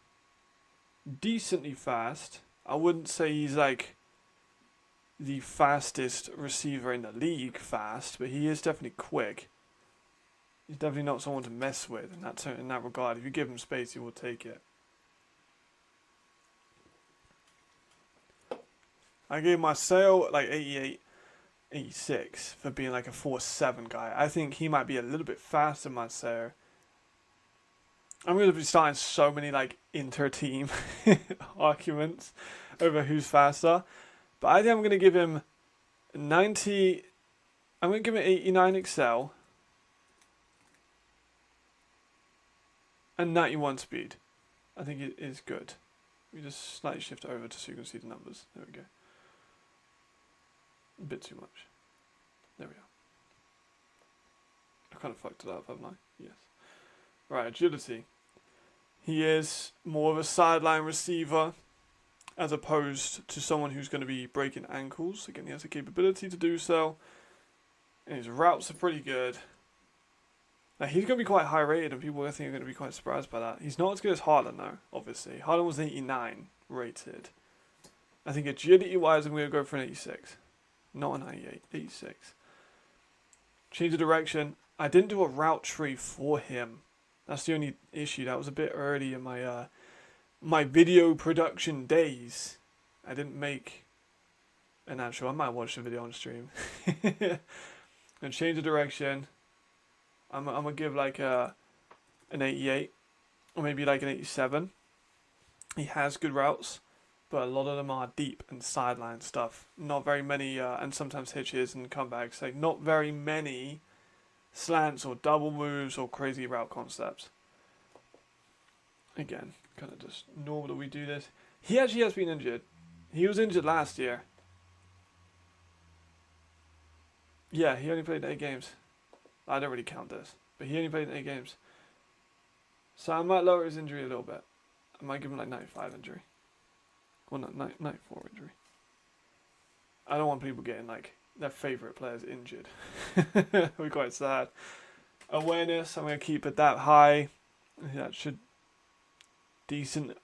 decently fast. I wouldn't say he's like the fastest receiver in the league fast, but he is definitely quick. He's definitely not someone to mess with in that regard. If you give him space, he will take it. I gave Marcel like 88, 86 for being like a 4.7 guy. I think he might be a little bit faster than Marcel. I'm going to be starting so many like inter-team arguments over who's faster. But I think I'm going to give him 90. I'm going to give him 89 Excel and 91 speed. I think it is good. We just slightly shift over so you can see the numbers. There we go. A bit too much. There we are. I kind of fucked it up, haven't I? Yes. Right, agility. He is more of a sideline receiver as opposed to someone who's going to be breaking ankles. Again, he has the capability to do so. And his routes are pretty good. Now, he's going to be quite high rated, and people I think are going to be quite surprised by that. He's not as good as Harlan, though, obviously. Harlan was 89 rated. I think agility-wise, I'm going to go for an 86. Not a 98, 86. Change of direction. I didn't do a route tree for him. That's the only issue. That was a bit early in my my video production days. I didn't make an actual. I might watch the video on stream. And change of direction. I'm gonna give like an 88 or maybe like an 87. He has good routes, but a lot of them are deep and sideline stuff. Not very many, and sometimes hitches and comebacks. Like not very many slants or double moves or crazy route concepts. Again, kind of just normal that we do this. He actually has been injured. He was injured last year. Yeah, he only played 8 games. I don't really count this, but he only played 8 games. So I might lower his injury a little bit. I might give him like 95 injury. Well, not 94 injury. I don't want people getting like their favourite players injured. We're quite sad. Awareness, I'm going to keep it that high. That should decent,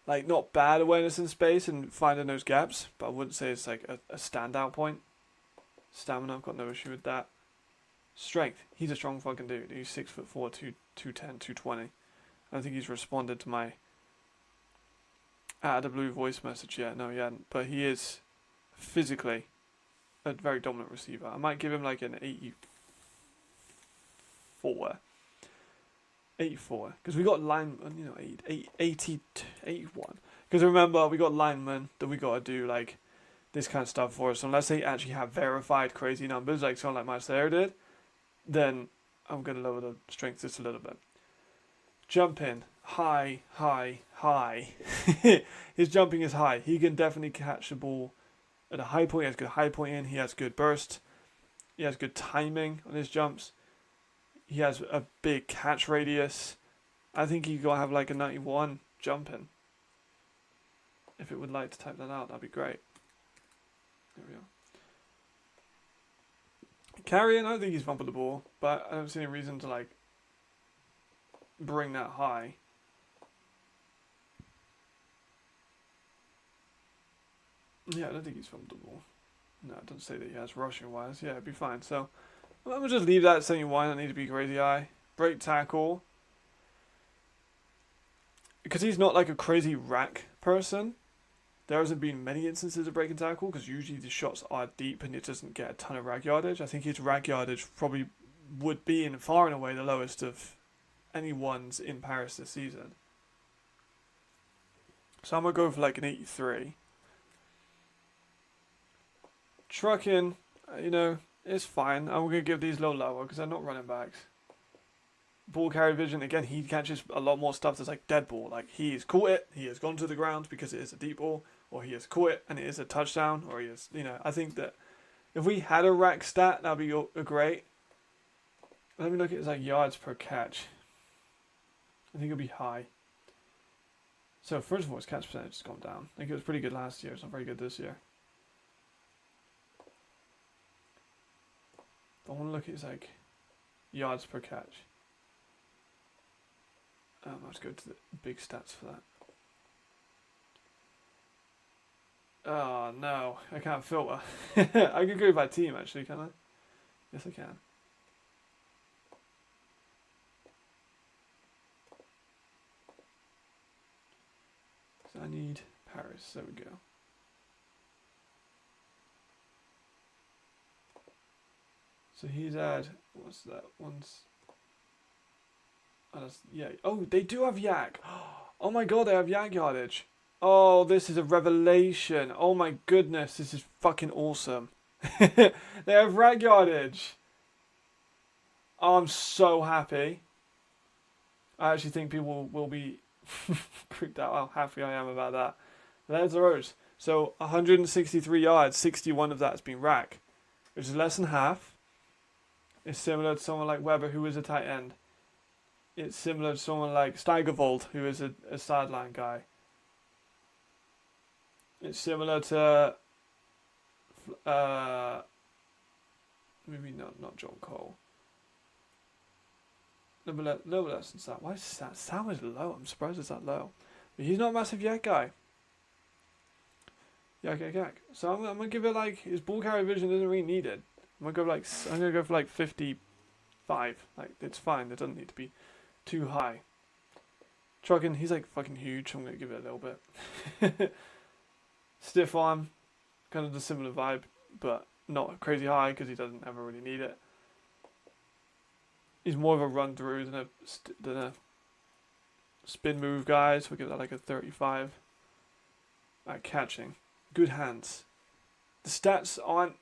like not bad awareness in space and finding those gaps, but I wouldn't say it's like a standout point. Stamina, I've got no issue with that. Strength, he's a strong fucking dude. He's 6'4", 210, 220. I don't think he's responded to my out of the blue voice message yet. No, he hadn't. But he is physically a very dominant receiver. I might give him like an 84. 84. Because we got linemen, 81. Because remember, we got linemen that we got to do like this kind of stuff for us. Unless they actually have verified crazy numbers, like someone like Marcelo did, then I'm going to lower the strength just a little bit. Jump in. High, high, high. His jumping is high. He can definitely catch the ball at a high point. He has good high point in. He has good burst. He has good timing on his jumps. He has a big catch radius. I think he got to have like a 91 jumping. If it would like to type that out, that'd be great. There we are. Carrying, I don't think he's bumping the ball, but I don't see any reason to like bring that high. Yeah, I don't think he's bumping the ball. No, it doesn't say that he has rushing wise. Yeah, it'd be fine. So I'm gonna just leave that at 71. I need to be crazy high. Break tackle. Because he's not like a crazy rack person, there hasn't been many instances of breaking tackle because usually the shots are deep and it doesn't get a ton of rack yardage. I think his rack yardage probably would be in far and away the lowest of anyone's in Paris this season. So I'm going to go for like an 83. Trucking, it's fine. I'm going to give these a little lower because they're not running backs. Ball carry vision, again, he catches a lot more stuff that's like dead ball. Like he's caught it, he has gone to the ground because it is a deep ball, or he has caught it and it is a touchdown, or he is, I think that if we had a rack stat, that would be great. Let me look at his like yards per catch. I think it'll be high. So first of all, his catch percentage has gone down. I think it was pretty good last year. It's not very good this year. I want to look at his like yards per catch. I'll just go to the big stats for that. Oh no, I can't filter. I can go by team actually, can I? Yes, I can. So I need Paris. There we go. So he's at, what's that? Oh, yeah. Oh, they do have yak. Oh my god, they have yak yardage. Oh, this is a revelation. Oh my goodness, this is fucking awesome. They have rag yardage. Oh, I'm so happy. I actually think people will be creeped out how happy I am about that. There's the rows. So 163 yards, 61 of that has been rack, which is less than half. It's similar to someone like Weber, who is a tight end. It's similar to someone like Steigerwald, who is a sideline guy. It's similar to maybe not John Cole. No less than Sam. Why is Sam? Sam is low. I'm surprised it's that low. But he's not a massive yak guy. Yak. So I'm gonna give it like his ball carrier vision isn't really needed. I'm gonna go for like 55. Like it's fine. It doesn't need to be too high. Trucking, he's like fucking huge. I'm gonna give it a little bit. Stiff arm, kind of the similar vibe, but not crazy high because he doesn't ever really need it. He's more of a run through than a spin move guy, so we'll give that like a 35. At catching, good hands. The stats aren't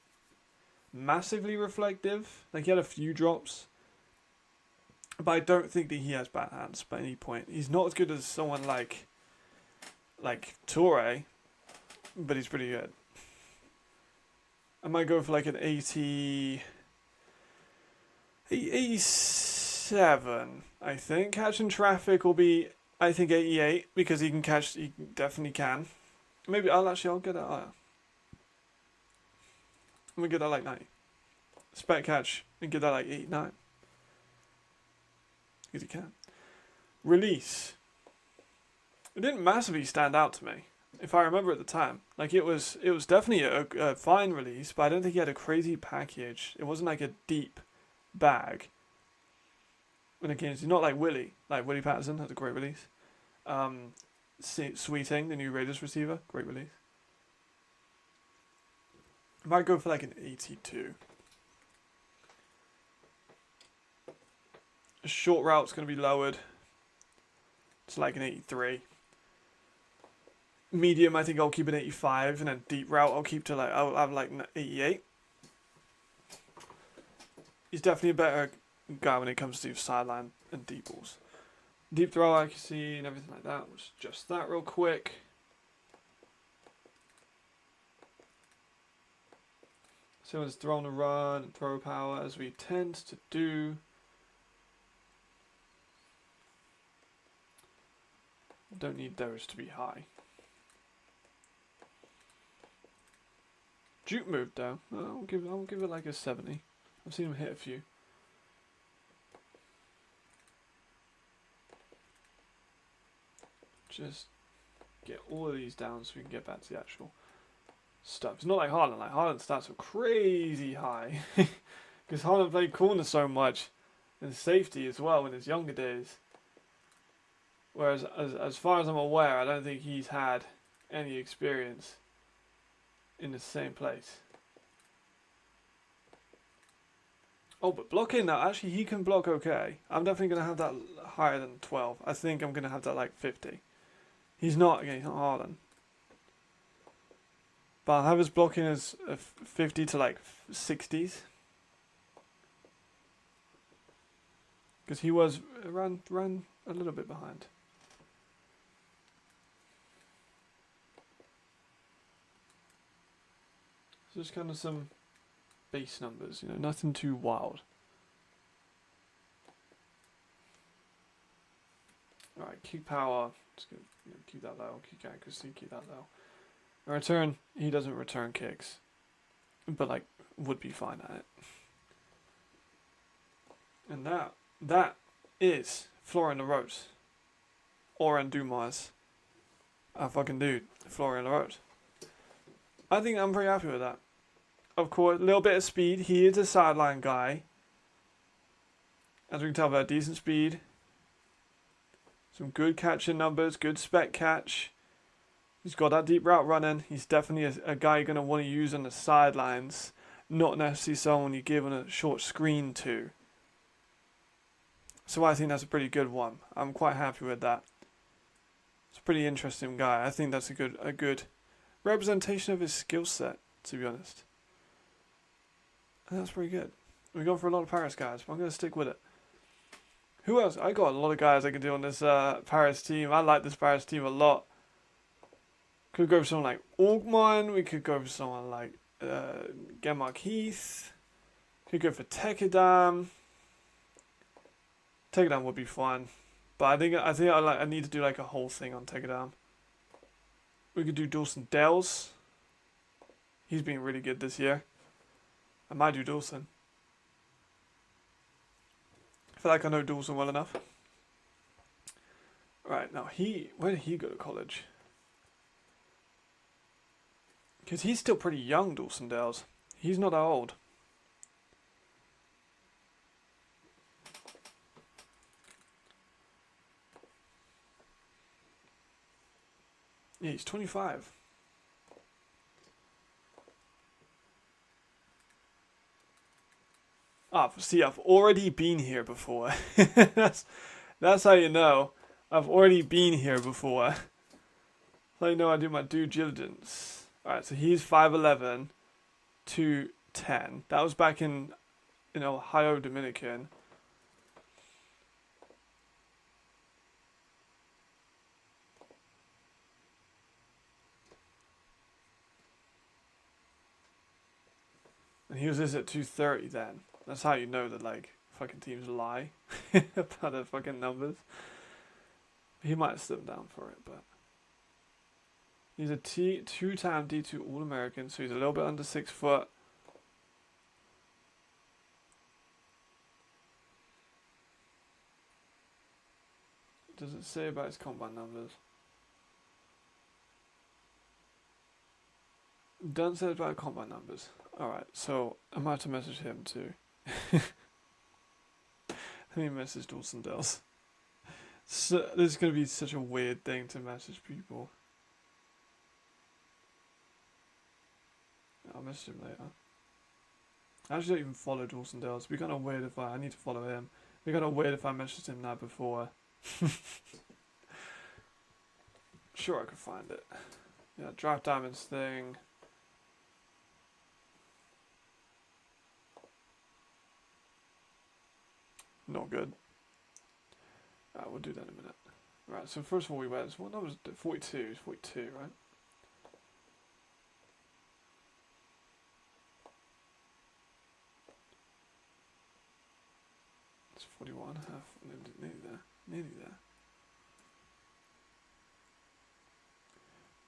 massively reflective. Like he had a few drops, but I don't think that he has bad hands by any point. He's not as good as someone like Toure, but he's pretty good. I might go for like an 87, I think. Catching traffic will be, I think, 88 because he definitely can. Maybe I'll get that higher. I'm gonna get that like 90. Spec catch and get that like 89. Because he can. Release. It didn't massively stand out to me, if I remember at the time. Like it was definitely a fine release, but I don't think he had a crazy package. It wasn't like a deep bag. And again, it's not like Willie. Like Willie Patterson had a great release. Sweeting, the new Raiders receiver, great release. I might go for like an 82. A short route's going to be lowered. It's like an 83. Medium, I think I'll keep an 85, and then deep route I'll keep to like I'll have like 88. He's definitely a better guy when it comes to sideline and deep balls. Deep throw accuracy and everything like that. Let's adjust that real quick. So it's throw on the run and throw power as we tend to do. Don't need those to be high. Juke move though. I'll give it like a 70. I've seen him hit a few. Just get all of these down so we can get back to the actual stuff. It's not like Haaland. Like Haaland's stats are crazy high because Haaland played corner so much and safety as well in his younger days. Whereas, as far as I'm aware, I don't think he's had any experience in the same place. Oh, but blocking that, actually he can block okay. I'm definitely going to have that higher than 12. I think I'm going to have that like 50. He's not Haaland. But I'll have his blocking as 50 to like 60s. Because he was ran a little bit behind. So just kind of some base numbers, nothing too wild. Alright, kick power. Just gonna keep that low. Kick accuracy, keep that low. Return, he doesn't return kicks, but like would be fine at it. And that is Florian LaRose. Oren Dumas. A fucking dude, Florian LaRose. I think I'm pretty happy with that. Of course, a little bit of speed. He is a sideline guy. As we can tell, about decent speed. Some good catching numbers, good spec catch. He's got that deep route running. He's definitely a guy you're going to want to use on the sidelines. Not necessarily someone you give on a short screen to. So I think that's a pretty good one. I'm quite happy with that. It's a pretty interesting guy. I think that's a good representation of his skill set, to be honest. And that's pretty good. We're going for a lot of Paris guys, but I'm going to stick with it. Who else? I got a lot of guys I can do on this Paris team. I like this Paris team a lot. Could go for someone like Augmon. We could go for someone like LePihif. Could go for Tekadam. Tekadam would be fun, but I think I need to do like a whole thing on Tekadam. We could do Dawson Dells. He's been really good this year. I might do Dawson. I feel like I know Dawson well enough. Right, now where did he go to college? Because he's still pretty young, Dawson Dells. He's not that old. Yeah, he's 25. See, I've already been here before. that's how you know. I've already been here before. So you know I do my due diligence. Alright, so he's 5'11", 210. That was back in Ohio, Dominican. And he was this at 230 then. That's how you know that, like, fucking teams lie about their fucking numbers. He might have slipped down for it, but... He's a two-time D2 All-American, so he's a little bit under 6 foot. What does it say about his combine numbers? Doesn't say about combine numbers. Alright, so I might have to message him too. Let me message Dawson Dells. So, this is going to be such a weird thing to message people. I'll message him later. I actually don't even follow Dawson Dells. It'd be kind of weird if I need to follow him. It'd be kind of weird if I messaged him now before. Sure, I could find it. Yeah, Draft Diamonds thing. Not good. We'll do that in a minute. Right, so first of all we went, what number was it? 42, it's 42, right? It's 41, half, nearly there.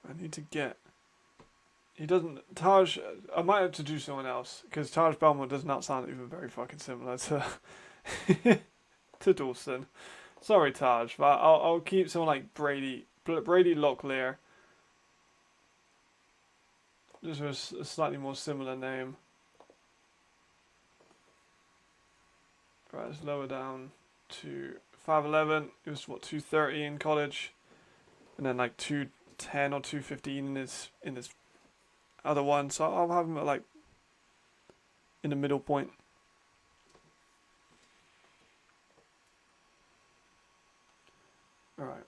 I need to get... He doesn't... Taj... I might have to do someone else, because Taj Belmont does not sound even very fucking similar to... to Dawson. Sorry, Taj, but I'll keep someone like Brady Locklear. Just with a slightly more similar name. Right, let's lower down to 5'11". It was what, 230 in college, and then like 210 or 215 in his other one. So I'll have him at like in the middle point. Alright.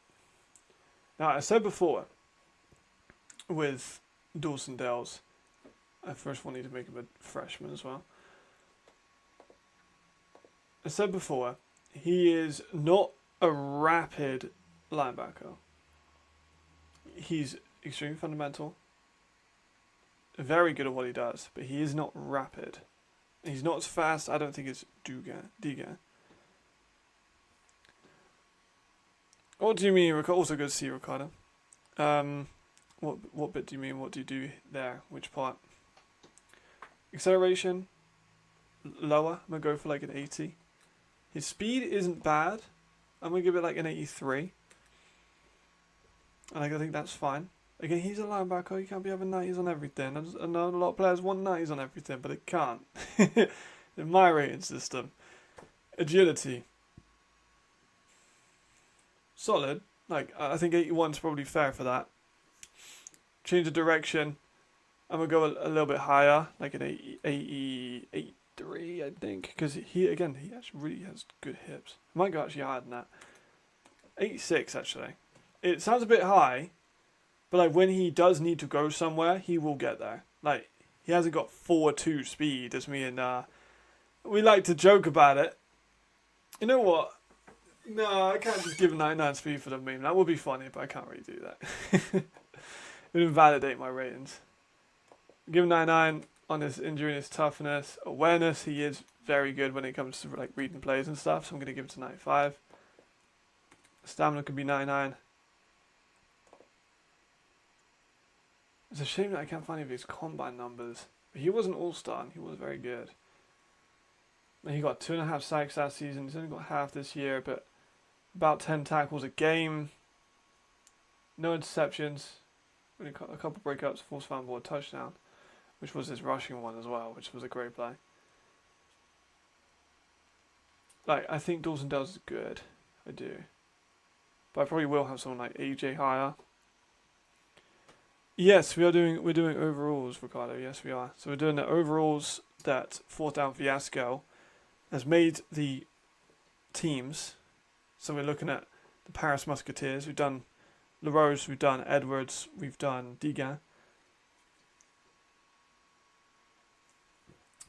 Now, I said before, with Dawson Dells, I first wanted to make him a freshman as well. I said before, he is not a rapid linebacker. He's extremely fundamental, very good at what he does, but he is not rapid. He's not as fast, I don't think, as Diga. What do you mean, Ricardo? Also good to see you, Ricardo. What bit do you mean? What do you do there? Which part? Acceleration, lower. I'm going to go for like an 80. His speed isn't bad. I'm going to give it like an 83. And I think that's fine. Again, he's a linebacker. You can't be having 90s on everything. I know a lot of players want 90s on everything, but it can't. In my rating system. Agility. Solid. Like, I think 81's probably fair for that. Change of direction. I'm going to go a little bit higher. Like an 83, I think. Because he actually really has good hips. I might go actually higher than that. 86, actually. It sounds a bit high. But like when he does need to go somewhere, he will get there. Like, he hasn't got 4.2 speed as me and we like to joke about it. You know what? No, I can't just give 99 speed for the meme. That would be funny, but I can't really do that. It would invalidate my ratings. Give him 99 on his injury and his toughness. Awareness, he is very good when it comes to like reading plays and stuff, so I'm going to give it to 95. Stamina could be 99. It's a shame that I can't find any of his combine numbers. But he was an all-star and he was very good. And he got 2.5 sacks last season. He's only got half this year, but about 10 tackles a game. No interceptions. Only a couple breakups, forced fumble, a touchdown. Which was his rushing one as well, which was a great play. Like, I think Dawson Dales is good. I do. But I probably will have someone like AJ higher. Yes, we're doing overalls, Ricardo. Yes, we are. So we're doing the overalls that fourth down fiasco has made the teams. So we're looking at the Paris Musketeers. We've done LaRose, we've done Edwards, we've done Degan.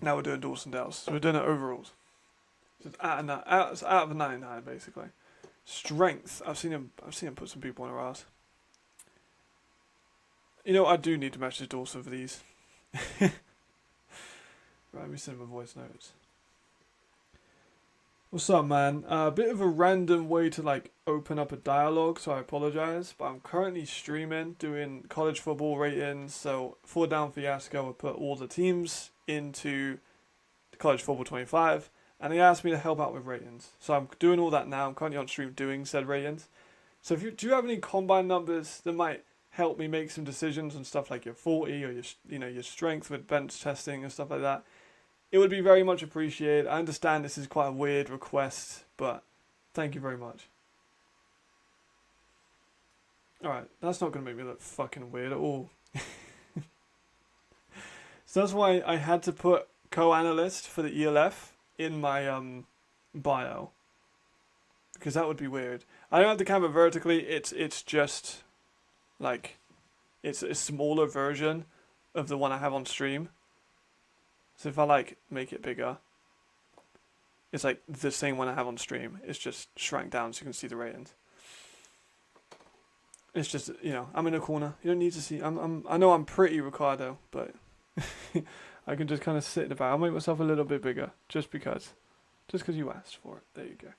Now we're doing Dawson Dales. So we're doing it overalls. So it's out of the 99 basically. Strength. I've seen him put some people on her ass. You know, I do need to match his Dawson for these. Right, let me send him a voice notes. What's up, man? A bit of a random way to like open up a dialogue, so I apologize. But I'm currently streaming, doing college football ratings. So 4 down fiasco, I put all the teams into the college football 25, and they asked me to help out with ratings. So I'm doing all that now. I'm currently on stream doing said ratings. So if do you have any combine numbers that might help me make some decisions on stuff like your 40 or your strength with bench testing and stuff like that, it would be very much appreciated. I understand this is quite a weird request, but thank you very much. Alright, that's not going to make me look fucking weird at all. So that's why I had to put co-analyst for the ELF in my bio. Because that would be weird. I don't have the camera vertically, it's just like, it's a smaller version of the one I have on stream. So if I like make it bigger, it's like the same one I have on stream. It's just shrank down so you can see the ratings. It's just, I'm in a corner. You don't need to see. I know I'm pretty, Ricardo, but I can just kind of sit in the back. I'll make myself a little bit bigger just because you asked for it. There you go.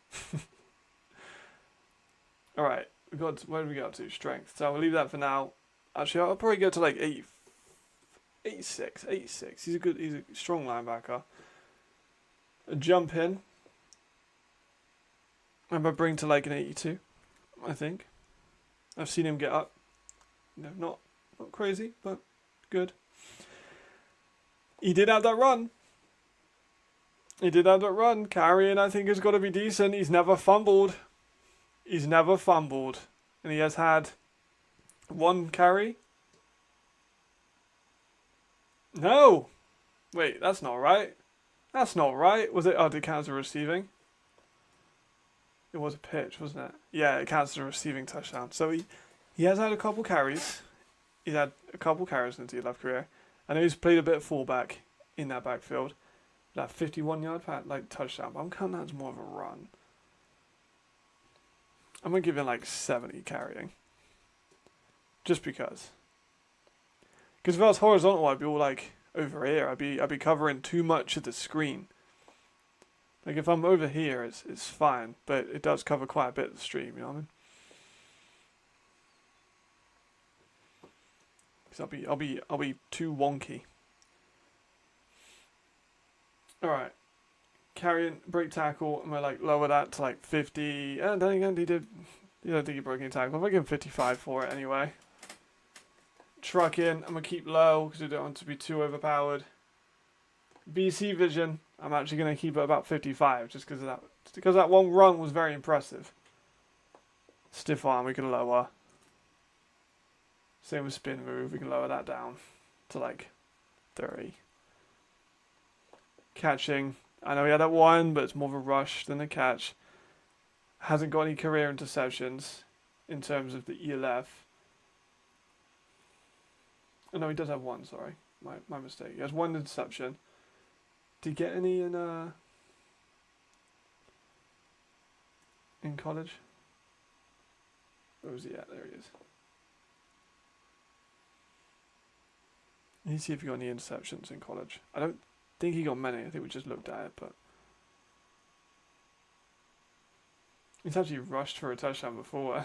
All right. Where did we get up to? Strength. So I'll leave that for now. Actually, I'll probably go to like 86. He's a strong linebacker. A jump in. I'm gonna bring to like an 82, I think. I've seen him get up. Not crazy, but good. He did have that run. Carrying, I think, has got to be decent. He's never fumbled. And he has had 1 carry. No! Wait, that's not right. Was it? Oh, did it count as a receiving? It was a pitch, wasn't it? Yeah, it counts as a receiving touchdown. So he has had a couple carries. He's had a couple carries in his ELF career. I know he's played a bit of fullback in that backfield. That 51-yard touchdown. But I'm counting that as more of a run. I'm going to give him like 70 carrying. Just because. Because if I was horizontal, I'd be all like over here. I'd be covering too much of the screen. Like if I'm over here, it's fine. But it does cover quite a bit of the stream, you know what I mean? Because I'll be too wonky. Alright. Carrying, break tackle, I'm going to lower that to 50. And then again, you don't think he broke any tackle. I'll give him 55 for it anyway. truck in. I'm going to keep low because I don't want to be too overpowered. BC vision, I'm actually going to keep it about 55 just because of that. Because that one run was very impressive. Stiff arm, we can lower. Same with spin move, we can lower that down to like 30. Catching, I know he had that one, but it's more of a rush than a catch. Hasn't got any career interceptions in terms of the ELF. Oh no, he does have one, sorry. My mistake. He has one interception. Did he get any in college? Where was he at? There he is. Let me see if he got any interceptions in college. I don't think he got many. I think we just looked at it, but he's actually rushed for a touchdown before.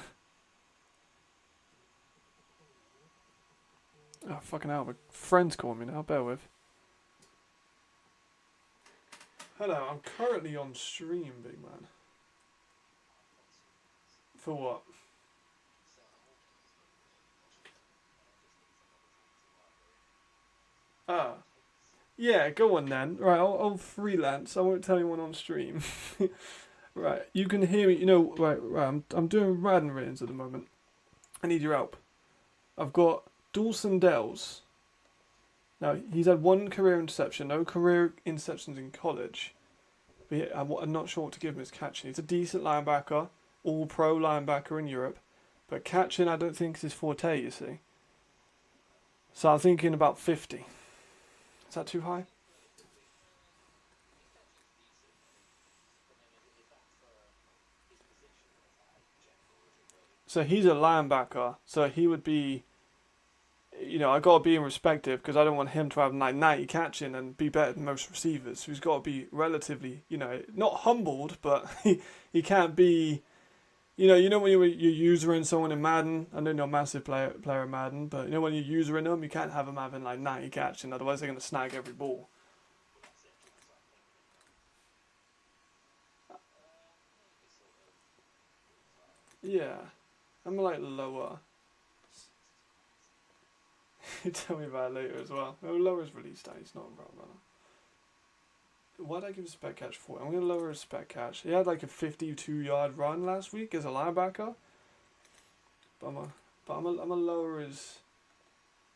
Oh, fucking hell, my friend's calling me now, bear with. Hello, I'm currently on stream, big man. For what? Ah. Yeah, go on then. Right, I'll freelance. I won't tell anyone on stream. Right, you can hear me. You know, right. I'm doing Madden ratings at the moment. I need your help. I've got Dawson Dells. Now, he's had one career interception, no career interceptions in college. But yeah, I'm not sure what to give him as catching. He's a decent linebacker, all-pro linebacker in Europe. But catching, I don't think is his forte, you see. So I'm thinking about 50. Is that too high? So he's a linebacker, so he would be, you know, I gotta be in respective because I don't want him to have 90 catching and be better than most receivers. So he's got to be relatively, you know, not humbled, but he can't be, you know when you're usering someone in Madden. I know you're a massive player in Madden, but you know when you're usering them, you can't have them having like 90 catching, otherwise they're gonna snag every ball. Yeah, I'm like lower. Tell me about it later as well. No, lower's release day. He's not a route runner. Why'd I give a spec catch for? I'm gonna lower his spec catch. He had like a 52-yard run last week as a linebacker, but I'm gonna lower his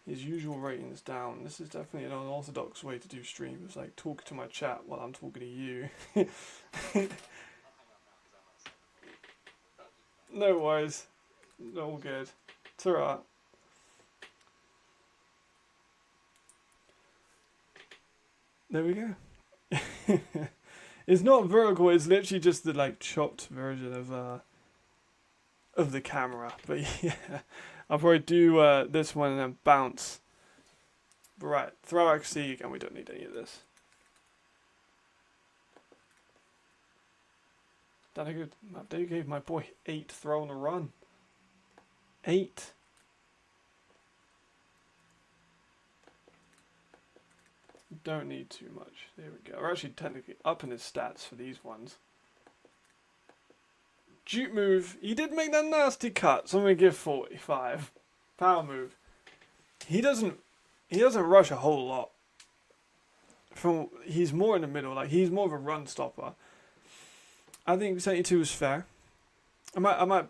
usual ratings down. This is definitely an unorthodox way to do streams. Like talk to my chat while I'm talking to you. No worries. All good. It's alright. There we go. It's not vertical, it's literally just the like chopped version of the camera. But yeah, I'll probably do this one and then bounce. But right, throw XC again, we don't need any of this. They gave my boy 8 throw on a run. 8. Don't need too much. There we go. We're actually technically upping his stats for these ones. Juke move. He did make that nasty cut, so I'm gonna give 45. Power move. He doesn't rush a whole lot. He's more in the middle. Like he's more of a run stopper. I think 72 is fair. I might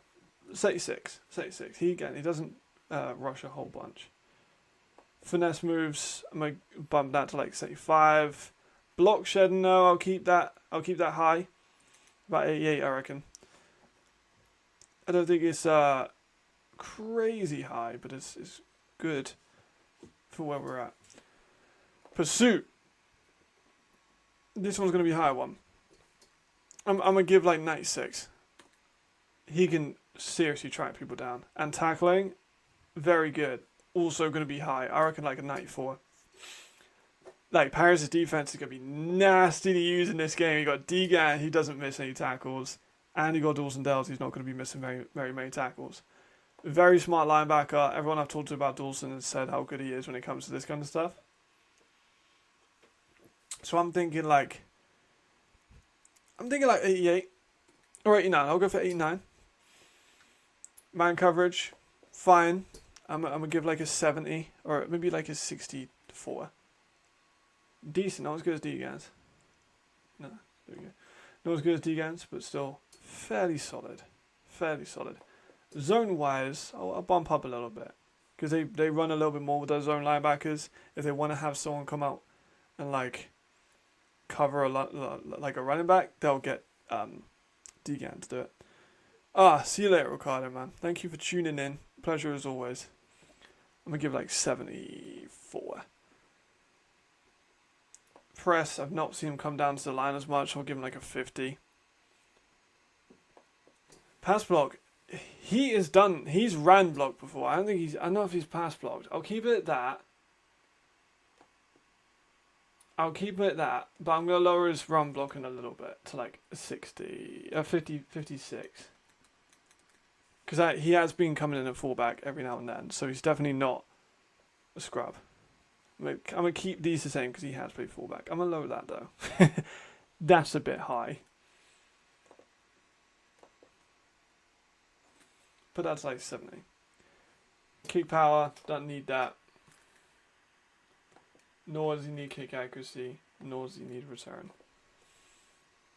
76. 76. He doesn't rush a whole bunch. Finesse moves, I'm gonna bump that to like 75. Block shedding, no, I'll keep that high. About 88, I reckon. I don't think it's crazy high, but it's good for where we're at. Pursuit. This one's gonna be a high one. I'm gonna give like 96. He can seriously track people down. And tackling, very good. Also going to be high. I reckon like a 94. Like Paris' defense is going to be nasty to use in this game. You got Degan, he doesn't miss any tackles, and you got Dawson Dells, who's not going to be missing very many tackles. Very smart linebacker. Everyone I've talked to about Dawson has said how good he is when it comes to this kind of stuff. So I'm thinking like 88 or 89. I'll go for 89. Man coverage, fine. I'm gonna give like a 70 or maybe like a 64. Decent, not as good as Degans. No, there we go. Not as good as Degans, but still fairly solid. Fairly solid. Zone wise, I'll bump up a little bit because they run a little bit more with those zone linebackers. If they want to have someone come out and like cover like a running back, they'll get Degan to do it. See you later, Ricardo, man. Thank you for tuning in. Pleasure as always. I'm gonna give like 74. Press, I've not seen him come down to the line as much. I'll give him like a 50. Pass block, he's ran block before. I don't know if he's pass blocked. I'll keep it at that. but I'm going to lower his run blocking a little bit to like 56. Because he has been coming in at fullback every now and then, so he's definitely not a scrub. I'm going to keep these the same because he has played fullback. I'm going to lower that though. That's a bit high. But that's like 70. Kick power, don't need that. Nor does he need kick accuracy, nor does he need return.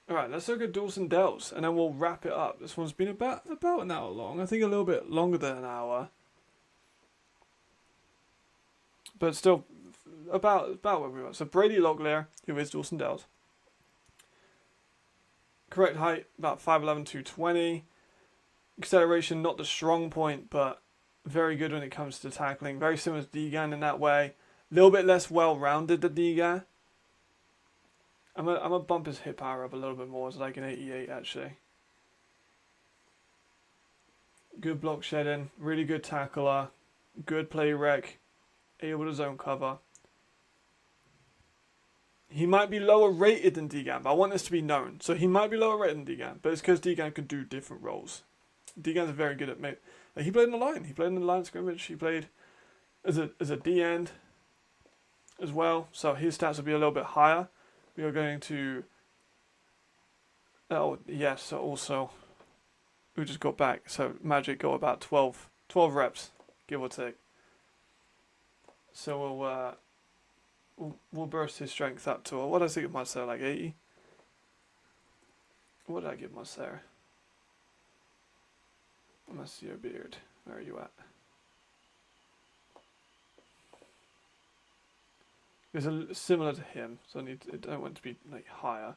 Alright, let's look at Dawson Dells, and then we'll wrap it up. This one's been about an hour long. I think a little bit longer than an hour. But still, about where we were. So Brady Locklear, who is Dawson Dells. Correct height, about 5'11", 220. Acceleration, not the strong point, but very good when it comes to tackling. Very similar to Degan in that way. A little bit less well-rounded than Degan. I'm gonna bump his hip power up a little bit more. It's like an 88 actually. Good block shedding, really good tackler, good play rec, able to zone cover. He might be lower rated than Degan, but I want this to be known. So he might be lower rated than Degan, but it's because Degan could do different roles. Degan's very good at he played in the line. He played in the line scrimmage. He played as a D end as well. So his stats will be a little bit higher. We are going to. Oh yes. So also, we just got back. So Magic got about 12 reps, give or take. So we'll burst his strength up to what did I give myself, like 80. What did I give myself? I must see your beard. Where are you at? It's similar to him, so I don't want it to be like higher.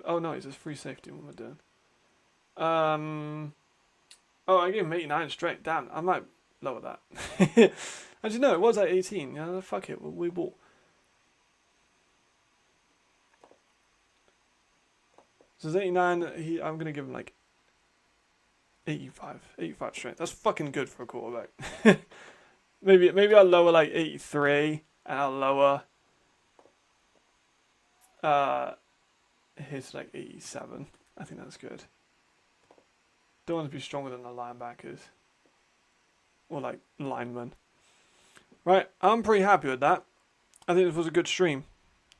Oh no, it's just free safety. What am I doing? Oh, I gave him 89 straight. Damn, I might lower that. Actually, no, it was at 18. Yeah, fuck it. We bought. So it's 89. I'm gonna give him like 85 straight. That's fucking good for a quarterback. maybe I'll lower like 83 and I'll lower his like 87. I think that's good. Don't want to be stronger than the linebackers or like linemen. Right, I'm pretty happy with that. I think this was a good stream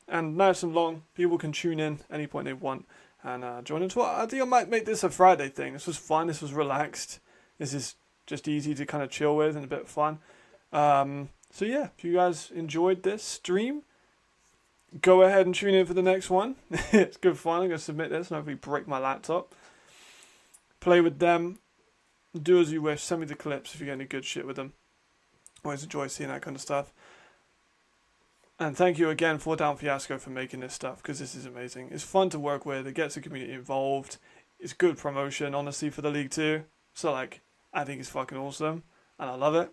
and nice and long. People can tune in any point they want and join into it. I think I might make this a Friday thing. This was fun. This was relaxed. This is just easy to kind of chill with and a bit of fun. So yeah, if you guys enjoyed this stream, go ahead and tune in for the next one. It's good fun. I'm going to submit this and hopefully break my laptop. Play with them. Do as you wish. Send me the clips if you get any good shit with them. Always enjoy seeing that kind of stuff. And thank you again for Down Fiasco for making this stuff, because this is amazing. It's fun to work with. It gets the community involved. It's good promotion, honestly, for the league too. So like, I think it's fucking awesome. And I love it.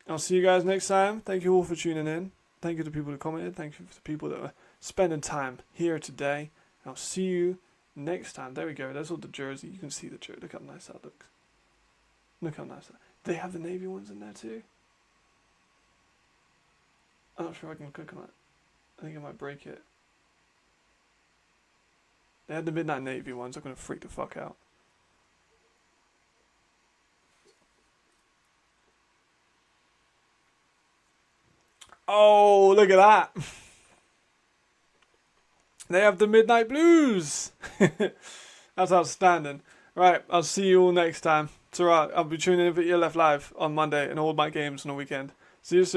I'll see you guys next time. Thank you all for tuning in. Thank you to people who commented. Thank you to the people that are spending time here today. I'll see you next time. There we go. There's all the jersey. You can see the jersey. Look how nice that looks. Look how nice that. They have the navy ones in there too. I'm not sure I can click on it. I think I might break it. They had the midnight navy ones. I'm going to freak the fuck out. Oh, look at that. They have the midnight blues. That's outstanding. Right, I'll see you all next time. Ta-ra. I'll be tuning in for ELF Live on Monday and all my games on the weekend. See you soon.